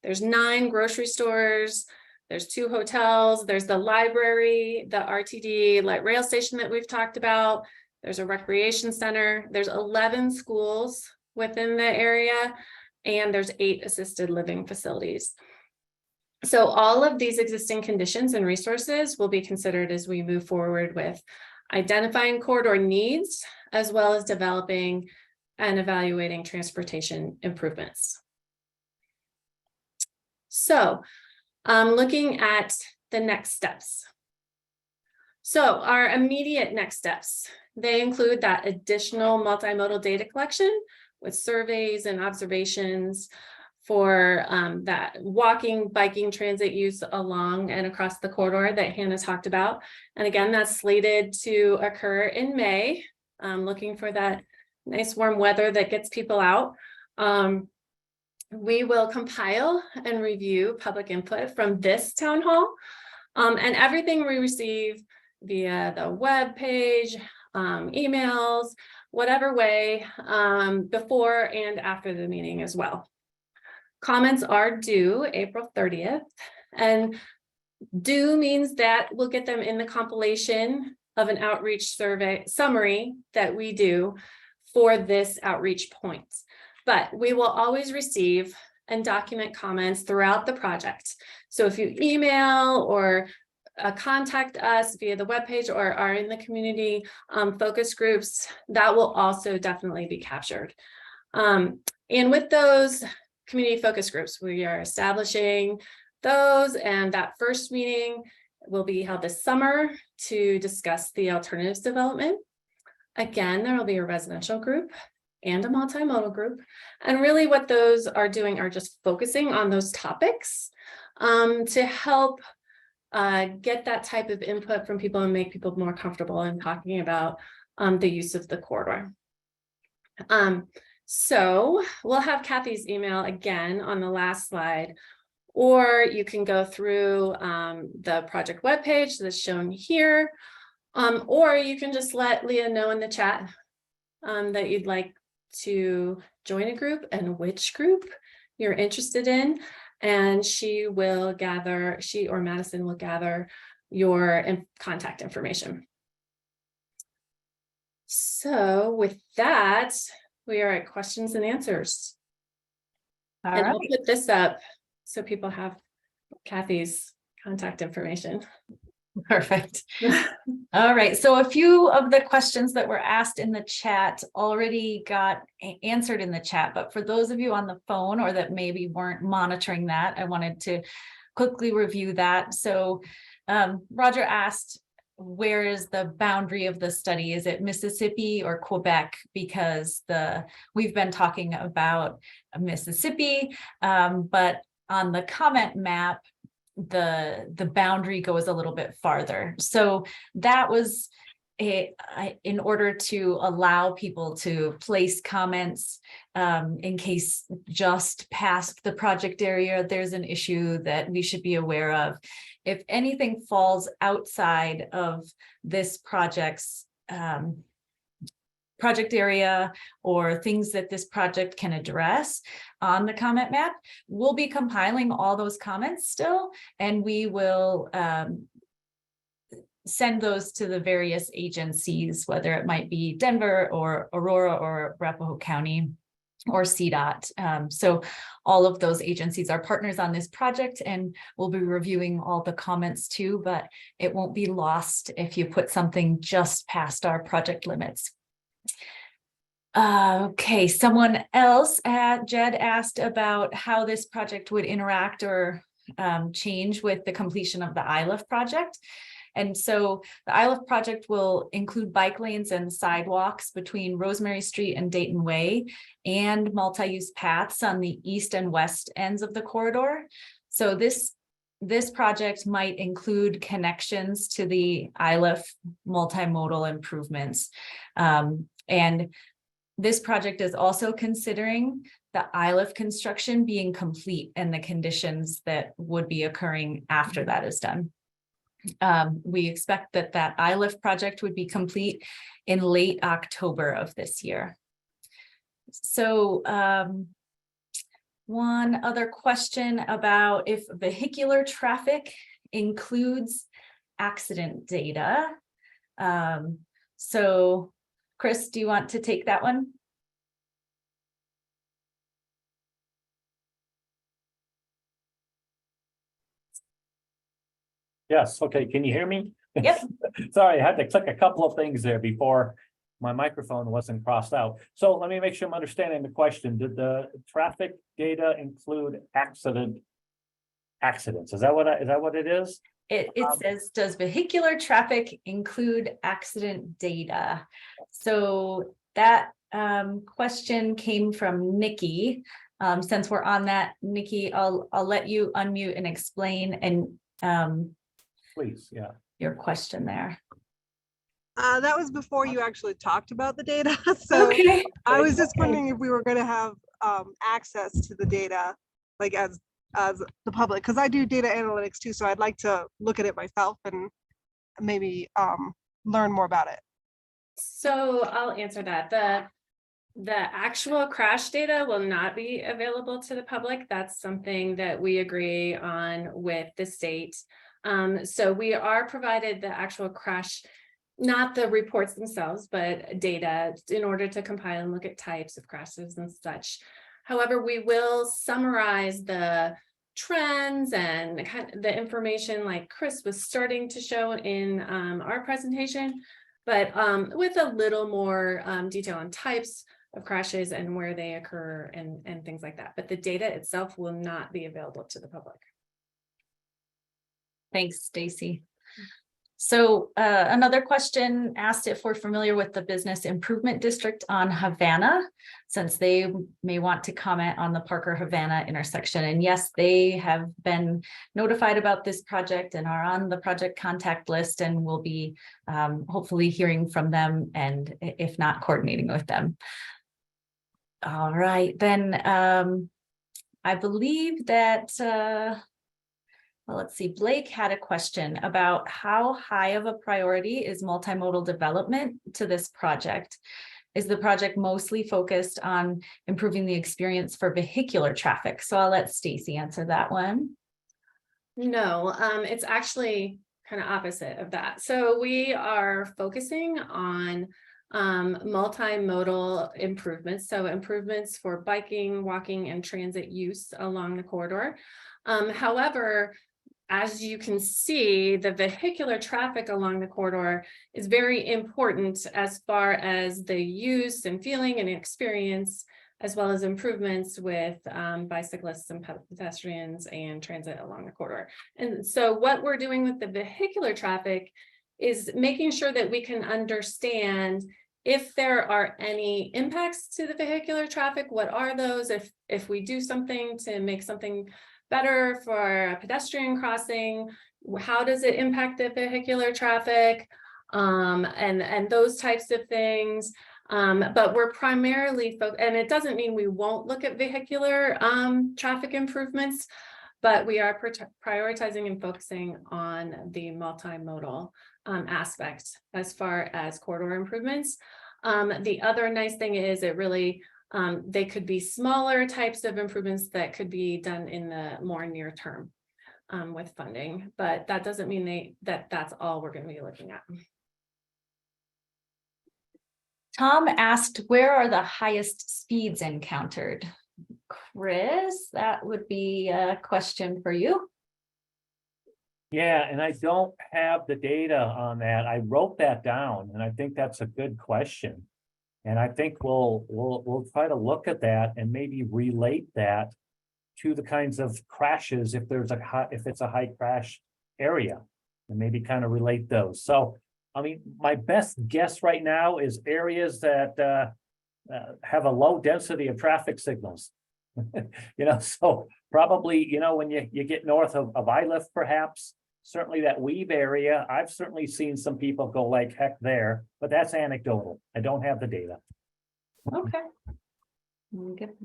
there's 9 grocery stores, there's 2 hotels, there's the library, the RTD light rail station that we've talked about, there's a recreation center, there's 11 schools within the area, and there's 8 assisted living facilities. So all of these existing conditions and resources will be considered as we move forward with identifying corridor needs, as well as developing and evaluating transportation improvements. So looking at the next steps. So our immediate next steps, they include that additional multimodal data collection with surveys and observations for that walking, biking, transit use along and across the corridor that Hannah talked about. And again, that's slated to occur in May, looking for that nice warm weather that gets people out. We will compile and review public input from this town hall, and everything we receive via the web page, emails, whatever way, before and after the meeting as well. Comments are due April 30th, and due means that we'll get them in the compilation of an outreach survey summary that we do for this outreach point. But we will always receive and document comments throughout the project. So if you email or contact us via the webpage or are in the community focus groups, that will also definitely be captured. And with those community focus groups, we are establishing those, and that first meeting will be held this summer to discuss the alternatives development. Again, there will be a residential group and a multimodal group. And really what those are doing are just focusing on those topics to help get that type of input from people and make people more comfortable in talking about the use of the corridor. So we'll have Kathy's email again on the last slide, or you can go through the project webpage that's shown here, or you can just let Leah know in the chat that you'd like to join a group and which group you're interested in, and she or Madison will gather your contact information. So with that, we are at questions and answers. All And right. I'll put this up so people have Kathy's contact information. Perfect. All right. So a few of the questions that were asked in the chat already got answered in the chat, but for those of you on the phone or that maybe weren't monitoring that, I wanted to quickly review that. So Roger asked, where is the boundary of the study? Is it Mississippi or Quebec? Because we've been talking about Mississippi, but on the comment map, the boundary goes a little bit farther. So that was in order to allow people to place comments in case just past the project area, there's an issue that we should be aware of. If anything falls outside of this project's project area or things that this project can address on the comment map, we'll be compiling all those comments still, and we will send those to the various agencies, whether it might be Denver or Aurora or Arapahoe County or CDOT. So all of those agencies are partners on this project, and we'll be reviewing all the comments too, but it won't be lost if you put something just past our project limits. Okay, someone else, Jed, asked about how this project would interact or change with the completion of the ILIF project. And so the ILIF project will include bike lanes and sidewalks between Rosemary Street and Dayton Way, and multi-use paths on the east and west ends of the corridor. So this project might include connections to the ILIF multimodal improvements. And this project is also considering the ILIF construction being complete and the conditions that would be occurring after that is done. We expect that ILIF project would be complete in late October of this year. So one other question about if vehicular traffic includes accident data. So Chris, do you want to take that one? Yes, okay, can you hear me? Yep. Sorry, I had to click a couple of things there before my microphone wasn't crossed out. So let me make sure I'm understanding the question. Did the traffic data include accidents? Is that what it is? It says, does vehicular traffic include accident data? So that question came from Nikki. Since we're on that, Nikki, I'll let you unmute and explain and Please, yeah. your question there. That was before you actually talked about the data. So Okay. I was just wondering if we were going to have access to the data, like as the public, because I do data analytics too. So I'd like to look at it myself and maybe learn more about it. So I'll answer that. The actual crash data will not be available to the public. That's something that we agree on with the state. So we are provided the actual crash, not the reports themselves, but data in order to compile and look at types of crashes and such. However, we will summarize the trends and kind of the information like Chris was starting to show in our presentation, but with a little more detail on types of crashes and where they occur and things like that. But the data itself will not be available to the public. Thanks, Stacy. So another question asked if we're familiar with the Business Improvement District on Havana, since they may want to comment on the Parker-Havana intersection. And yes, they have been notified about this project and are on the project contact list, and will be hopefully hearing from them, and if not, coordinating with them. All right, then I believe that well, let's see, Blake had a question about how high of a priority is multimodal development to this project. Is the project mostly focused on improving the experience for vehicular traffic? So I'll let Stacy answer that one. No, it's actually kind of opposite of that. So we are focusing on multimodal improvements. So improvements for biking, walking, and transit use along the corridor. However, as you can see, the vehicular traffic along the corridor is very important as far as the use and feeling and experience, as well as improvements with bicyclists and pedestrians and transit along the corridor. And so what we're doing with the vehicular traffic is making sure that we can understand if there are any impacts to the vehicular traffic, what are those? If we do something to make something better for a pedestrian crossing, how does it impact the vehicular traffic? And those types of things. But we're primarily and it doesn't mean we won't look at vehicular traffic improvements, but we are prioritizing and focusing on the multimodal aspect as far as corridor improvements. The other nice thing is it really, they could be smaller types of improvements that could be done in the more near term with funding, but that doesn't mean that's all we're going to be looking at. Tom asked, where are the highest speeds encountered? Chris, that would be a question for you. Yeah, and I don't have the data on that. I wrote that down, and I think that's a good question. And I think we'll try to look at that and maybe relate that to the kinds of crashes if it's a high crash area, and maybe kind of relate those. So, I mean, my best guess right now is areas that have a low density of traffic signals. So probably, when you get north of Iliff, perhaps. Certainly that Weave area, I've certainly seen some people go like heck there, but that's anecdotal. I don't have the data. Okay. We'll get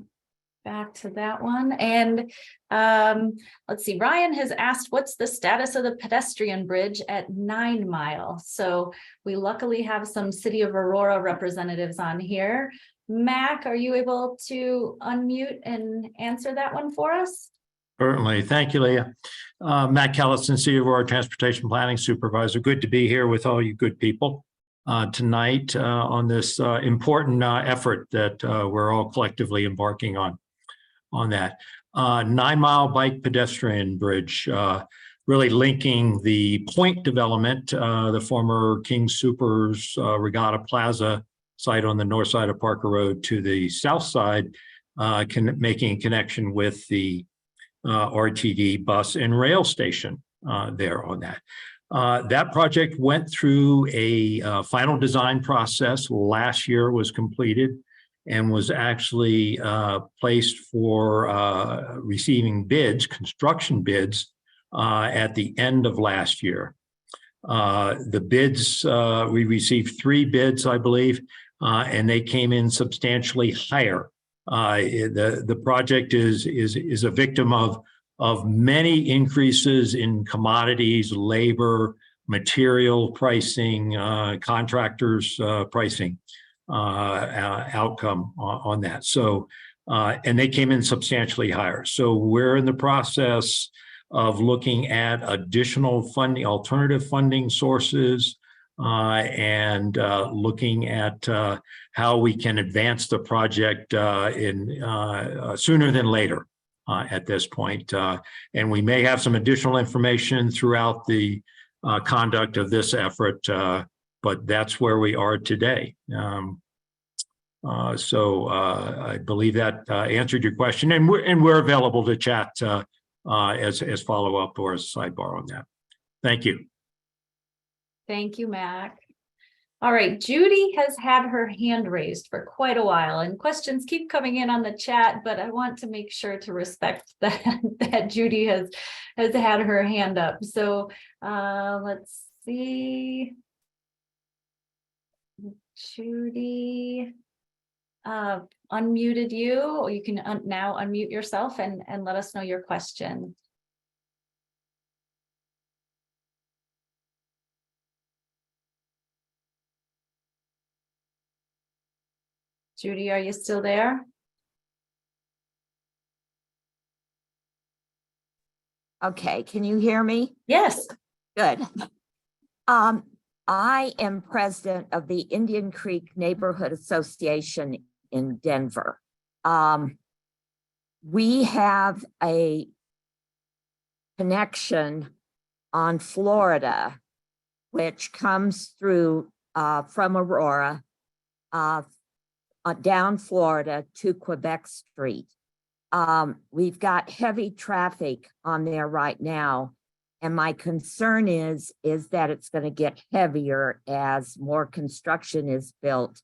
back to that one. And let's see, Ryan has asked, what's the status of the pedestrian bridge at 9 Mile? So we luckily have some City of Aurora representatives on here. Mac, are you able to unmute and answer that one for us? Certainly. Thank you, Leah. Matt Callison, City of Aurora Transportation Planning Supervisor. Good to be here with all you good people tonight on this important effort that we're all collectively embarking on that. 9 Mile Bike Pedestrian Bridge, really linking the Point development, the former King Soopers Regatta Plaza site on the north side of Parker Road, to the south side, making a connection with the RTD bus and rail station there on that. That project went through a final design process last year, was completed, and was actually placed for receiving bids, construction bids, at the end of last year. The bids, we received 3 bids, I believe, and they came in substantially higher. The project is a victim of many increases in commodities, labor, material pricing, contractors pricing outcome on that. So, and they came in substantially higher. So we're in the process of looking at additional funding, alternative funding sources, and looking at how we can advance the project sooner than later at this point. And we may have some additional information throughout the conduct of this effort, but that's where we are today. So I believe that answered your question, and we're available to chat as follow-up or as a sidebar on that. Thank you. Thank you, Mac. All right, Judy has had her hand raised for quite a while, and questions keep coming in on the chat, but I want to make sure to respect that Judy has had her hand up. So let's see. Judy unmuted you, or you can now unmute yourself and let us know your question. Judy, are you still there? Okay, can you hear me? Yes. Good. I am president of the Indian Creek Neighborhood Association in Denver. We have a connection on Florida, which comes through from Aurora, down Florida to Quebec Street. We've got heavy traffic on there right now, And my concern is that it's going to get heavier as more construction is built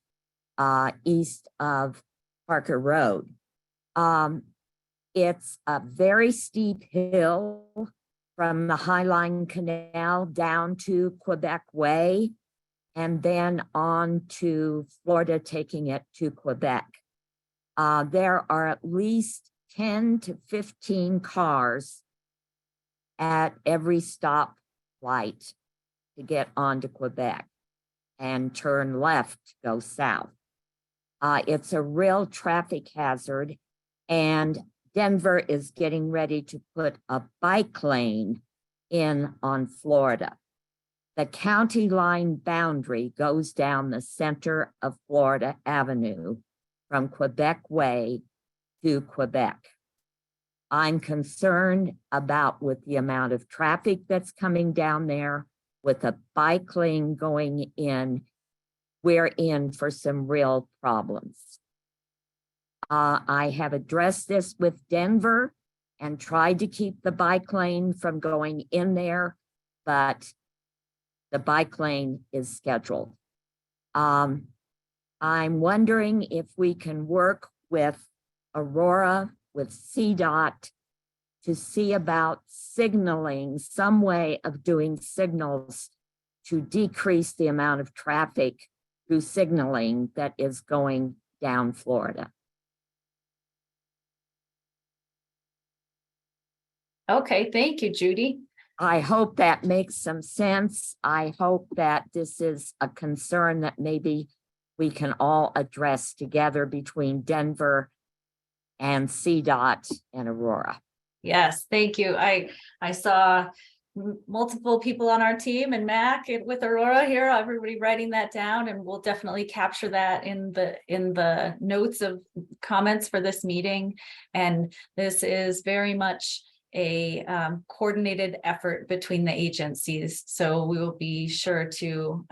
east of Parker Road. It's a very steep hill from the Highline Canal down to Quebec Way, and then on to Florida, taking it to Quebec. There are at least 10 to 15 cars at every stop light to get onto Quebec and turn left to go south. It's a real traffic hazard, and Denver is getting ready to put a bike lane in on Florida. The county line boundary goes down the center of Florida Avenue from Quebec Way to Quebec. I'm concerned about with the amount of traffic that's coming down there, with a bike lane going in, we're in for some real problems. I have addressed this with Denver and tried to keep the bike lane from going in there, but the bike lane is scheduled. I'm wondering if we can work with Aurora, with CDOT, to see about signaling, some way of doing signals to decrease the amount of traffic through signaling that is going down Florida. Okay, thank you, Judy. I hope that makes some sense. I hope that this is a concern that maybe we can all address together between Denver and CDOT and Aurora. Yes, thank you. I saw multiple people on our team and Mac with Aurora here, everybody writing that down, and we'll definitely capture that in the notes of comments for this meeting. And this is very much a coordinated effort between the agencies. So we will be sure to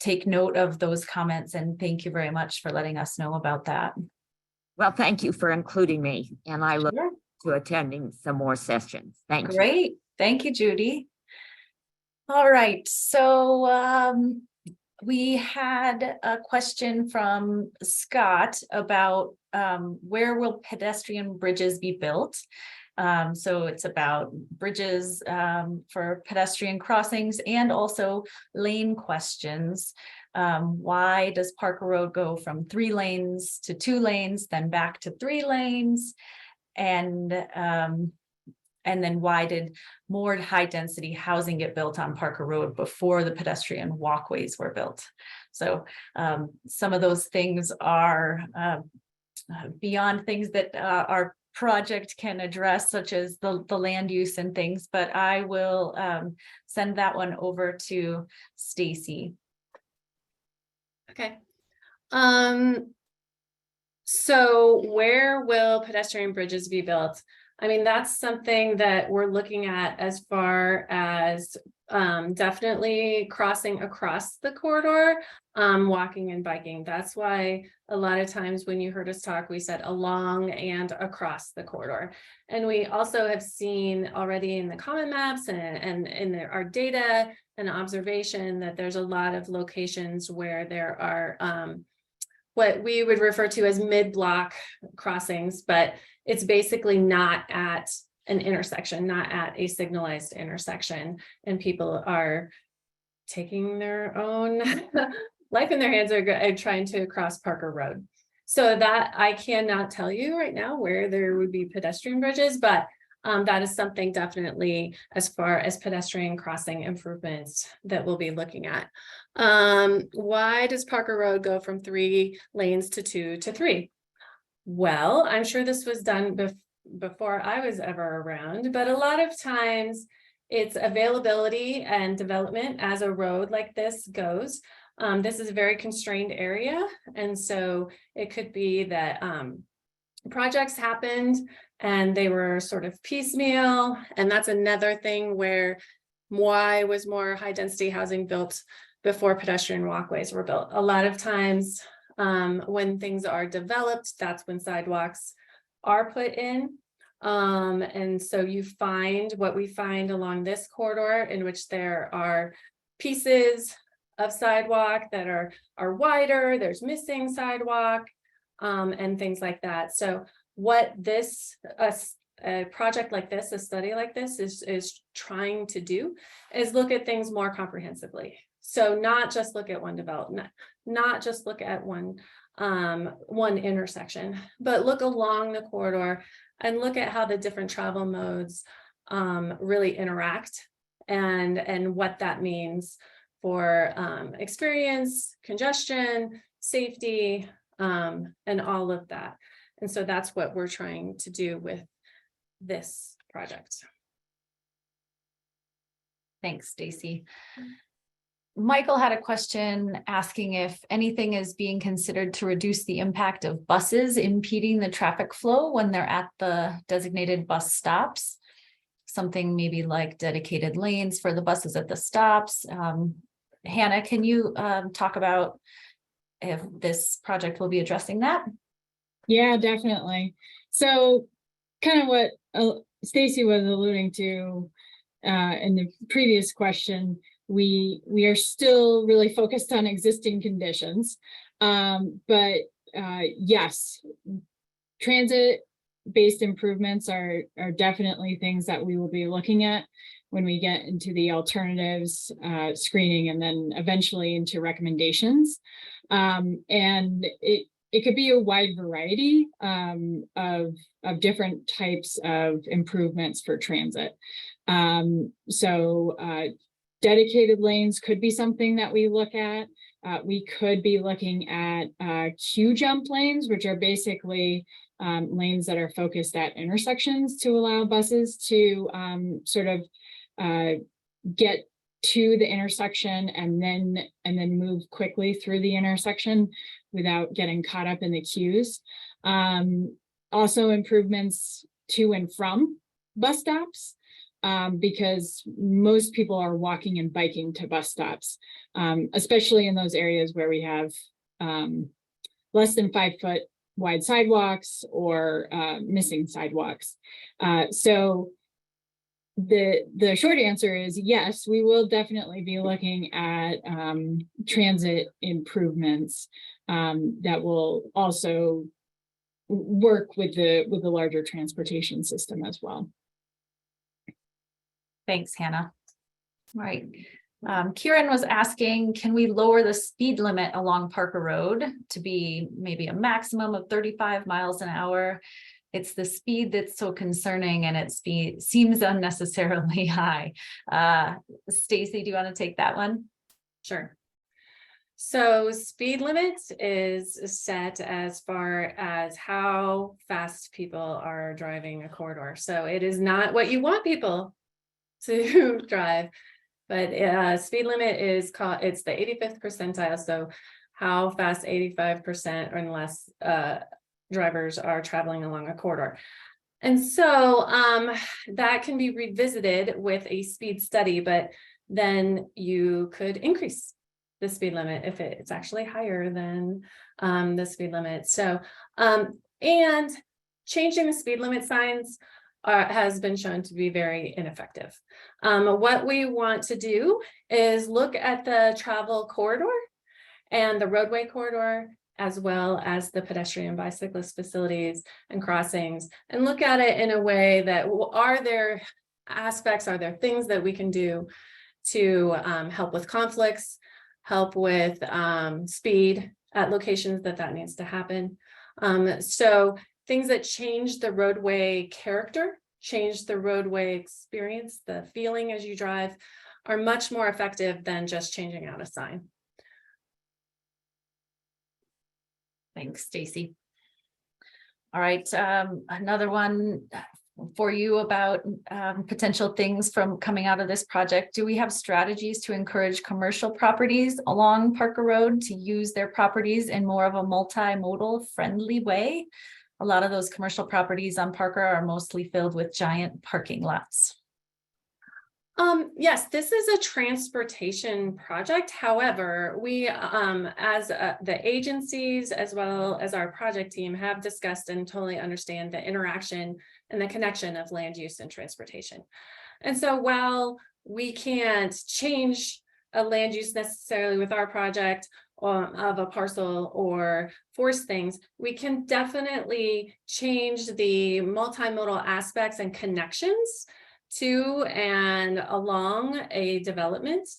take note of those comments, and thank you very much for letting us know about that. Well, thank you for including me, and I look Sure. to attending some more sessions. Thank you. Great. Thank you, Judy. All right, so we had a question from Scott about where will pedestrian bridges be built? So it's about bridges for pedestrian crossings and also lane questions. Why does Parker Road go from 3 lanes to 2 lanes, then back to 3 lanes? And then why did more high density housing get built on Parker Road before the pedestrian walkways were built? So some of those things are beyond things that our project can address, such as the land use and things, but I will send that one over to Stacy. Okay. So where will pedestrian bridges be built? I mean, that's something that we're looking at as far as definitely crossing across the corridor, walking and biking. That's why a lot of times when you heard us talk, we said along and across the corridor. And we also have seen already in the common maps and in our data and observation that there's a lot of locations where there are what we would refer to as mid-block crossings, but it's basically not at an intersection, not at a signalized intersection, and people are taking their own life in their hands are trying to cross Parker Road. So that I cannot tell you right now where there would be pedestrian bridges, but that is something definitely as far as pedestrian crossing improvements that we'll be looking at. Why does Parker Road go from 3 lanes to 2 to 3? Well, I'm sure this was done before I was ever around, but a lot of times it's availability and development as a road like this goes. This is a very constrained area, and so it could be that projects happened and they were sort of piecemeal, and that's another thing where why was more high density housing built before pedestrian walkways were built. A lot of times when things are developed, that's when sidewalks are put in. And so you find what we find along this corridor, in which there are pieces of sidewalk that are wider, there's missing sidewalk, and things like that. So what this, a project like this, a study like this is trying to do is look at things more comprehensively. So not just look at one development, not just look at one intersection, but look along the corridor and look at how the different travel modes really interact and what that means for experience, congestion, safety, and all of that. And so that's what we're trying to do with this project. Thanks, Stacy. Michael had a question asking if anything is being considered to reduce the impact of buses impeding the traffic flow when they're at the designated bus stops. Something maybe like dedicated lanes for the buses at the stops. Hannah, can you talk about if this project will be addressing that? Yeah, definitely. So kind of what Stacy was alluding to in the previous question, we are still really focused on existing conditions. But yes, transit-based improvements are definitely things that we will be looking at when we get into the alternatives screening and then eventually into recommendations. And it could be a wide variety of different types of improvements for transit. Dedicated lanes could be something that we look at. We could be looking at queue jump lanes, which are basically lanes that are focused at intersections to allow buses to sort of get to the intersection and then move quickly through the intersection without getting caught up in the queues. Also improvements to and from bus stops, because most people are walking and biking to bus stops, especially in those areas where we have less than 5 foot wide sidewalks or missing sidewalks. So the short answer is yes, we will definitely be looking at transit improvements that will also work with the larger transportation system as well. Thanks, Hannah. All right. Kieran was asking, can we lower the speed limit along Parker Road to be maybe a maximum of 35 miles an hour? It's the speed that's so concerning, and it seems unnecessarily high. Stacy, do you want to take that one? Sure. So speed limit is set as far as how fast people are driving a corridor. So it is not what you want people to drive, but speed limit is called, it's the 85th percentile. So how fast 85% or less drivers are traveling along a corridor. And so that can be revisited with a speed study, but then you could increase the speed limit if it's actually higher than the speed limit. So, and changing the speed limit signs has been shown to be very ineffective. What we want to do is look at the travel corridor and the roadway corridor, as well as the pedestrian bicyclist facilities and crossings, and look at it in a way that are there aspects, are there things that we can do to help with conflicts, help with speed at locations that needs to happen. So things that change the roadway character, change the roadway experience, the feeling as you drive, are much more effective than just changing out a sign. Thanks, Stacy. All right, another one for you about potential things from coming out of this project. Do we have strategies to encourage commercial properties along Parker Road to use their properties in more of a multimodal friendly way? A lot of those commercial properties on Parker are mostly filled with giant parking lots. Yes, this is a transportation project. However, we, as the agencies, as well as our project team, have discussed and totally understand the interaction and the connection of land use and transportation. And so while we can't change a land use necessarily with our project of a parcel or force things, we can definitely change the multimodal aspects and connections to and along a development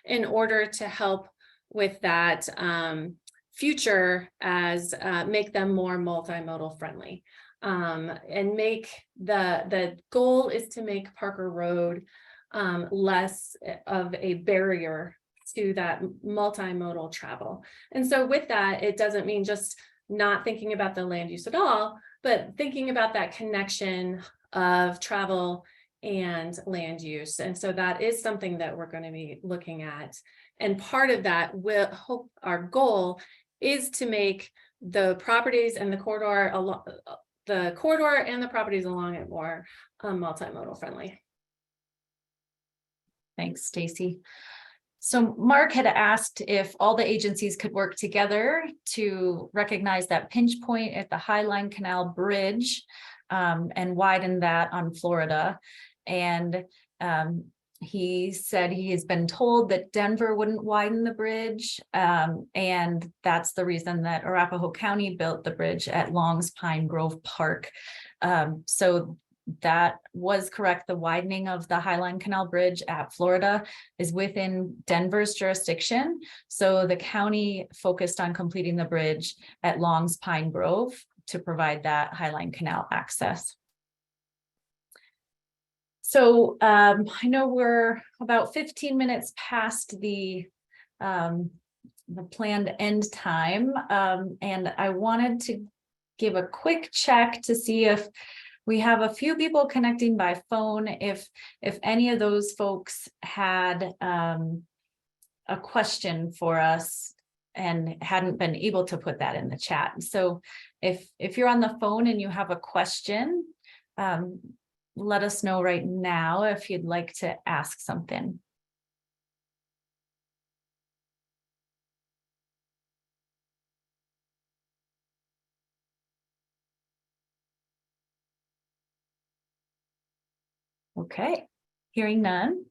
in order to help with that future as make them more multimodal friendly. And make the goal is to make Parker Road less of a barrier to that multimodal travel. And so with that, it doesn't mean just not thinking about the land use at all, but thinking about that connection of travel and land use. And so that is something that we're going to be looking at. And part of that will hope our goal is to make the properties and the corridor and the properties along it more multimodal friendly. Thanks, Stacy. So Mark had asked if all the agencies could work together to recognize that pinch point at the Highline Canal Bridge and widen that on Florida. And he said he has been told that Denver wouldn't widen the bridge. And that's the reason that Arapahoe County built the bridge at Long's Pine Grove Park. So that was correct. The widening of the Highline Canal Bridge at Florida is within Denver's jurisdiction. So the county focused on completing the bridge at Long's Pine Grove to provide that Highline Canal access. So I know we're about 15 minutes past the planned end time, and I wanted to give a quick check to see if we have a few people connecting by phone. If any of those folks had a question for us and hadn't been able to put that in the chat. So if you're on the phone and you have a question, let us know right now if you'd like to ask something. Okay, hearing none.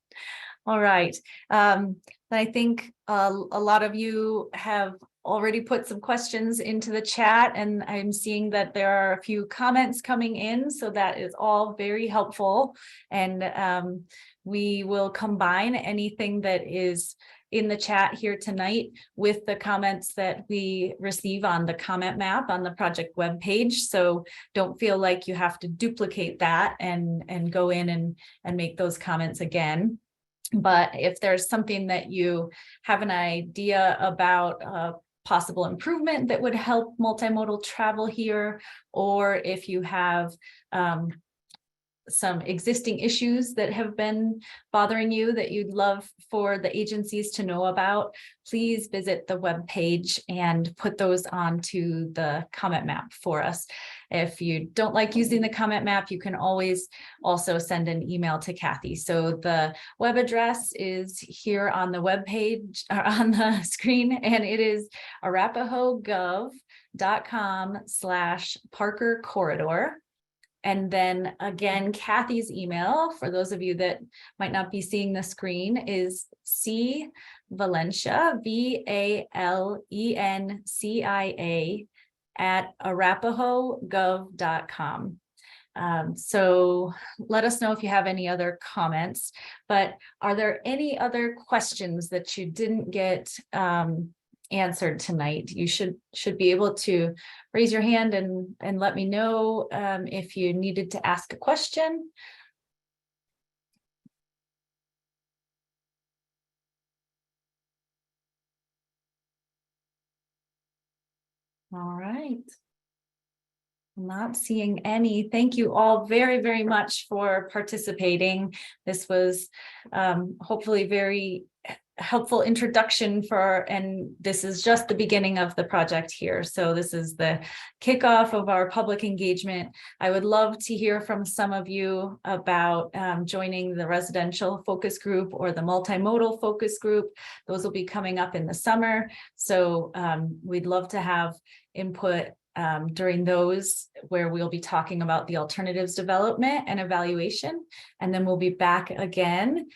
All right. I think a lot of you have already put some questions into the chat, and I'm seeing that there are a few comments coming in, so that is all very helpful. And we will combine anything that is in the chat here tonight with the comments that we receive on the comment map on the project webpage. So don't feel like you have to duplicate that and go in and make those comments again. But if there's something that you have an idea about possible improvement that would help multimodal travel here, or if you have some existing issues that have been bothering you that you'd love for the agencies to know about, please visit the webpage and put those onto the comment map for us. If you don't like using the comment map, you can always also send an email to Kathy. So the web address is here on the webpage or on the screen, and it is arapahogov.com/Parker Corridor. And then again, Kathy's email, for those of you that might not be seeing the screen, is cvalencia, VALENCIA @arapahogov.com. So let us know if you have any other comments, but are there any other questions that you didn't get answered tonight? You should be able to raise your hand and let me know if you needed to ask a question. All right. I'm not seeing any. Thank you all very, very much for participating. This was hopefully very helpful introduction and this is just the beginning of the project here. So this is the kickoff of our public engagement. I would love to hear from some of you about joining the residential focus group or the multimodal focus group. Those will be coming up in the summer. So we'd love to have input during those, where we'll be talking about the alternatives development and evaluation. And then we'll be back again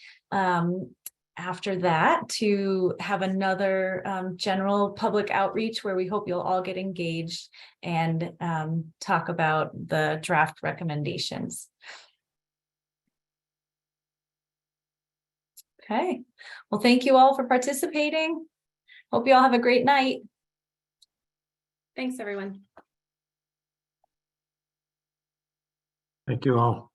after that to have another general public outreach where we hope you'll all get engaged and talk about the draft recommendations. Okay, well, thank you all for participating. Hope you all have a great night. Thanks, everyone. Thank you all.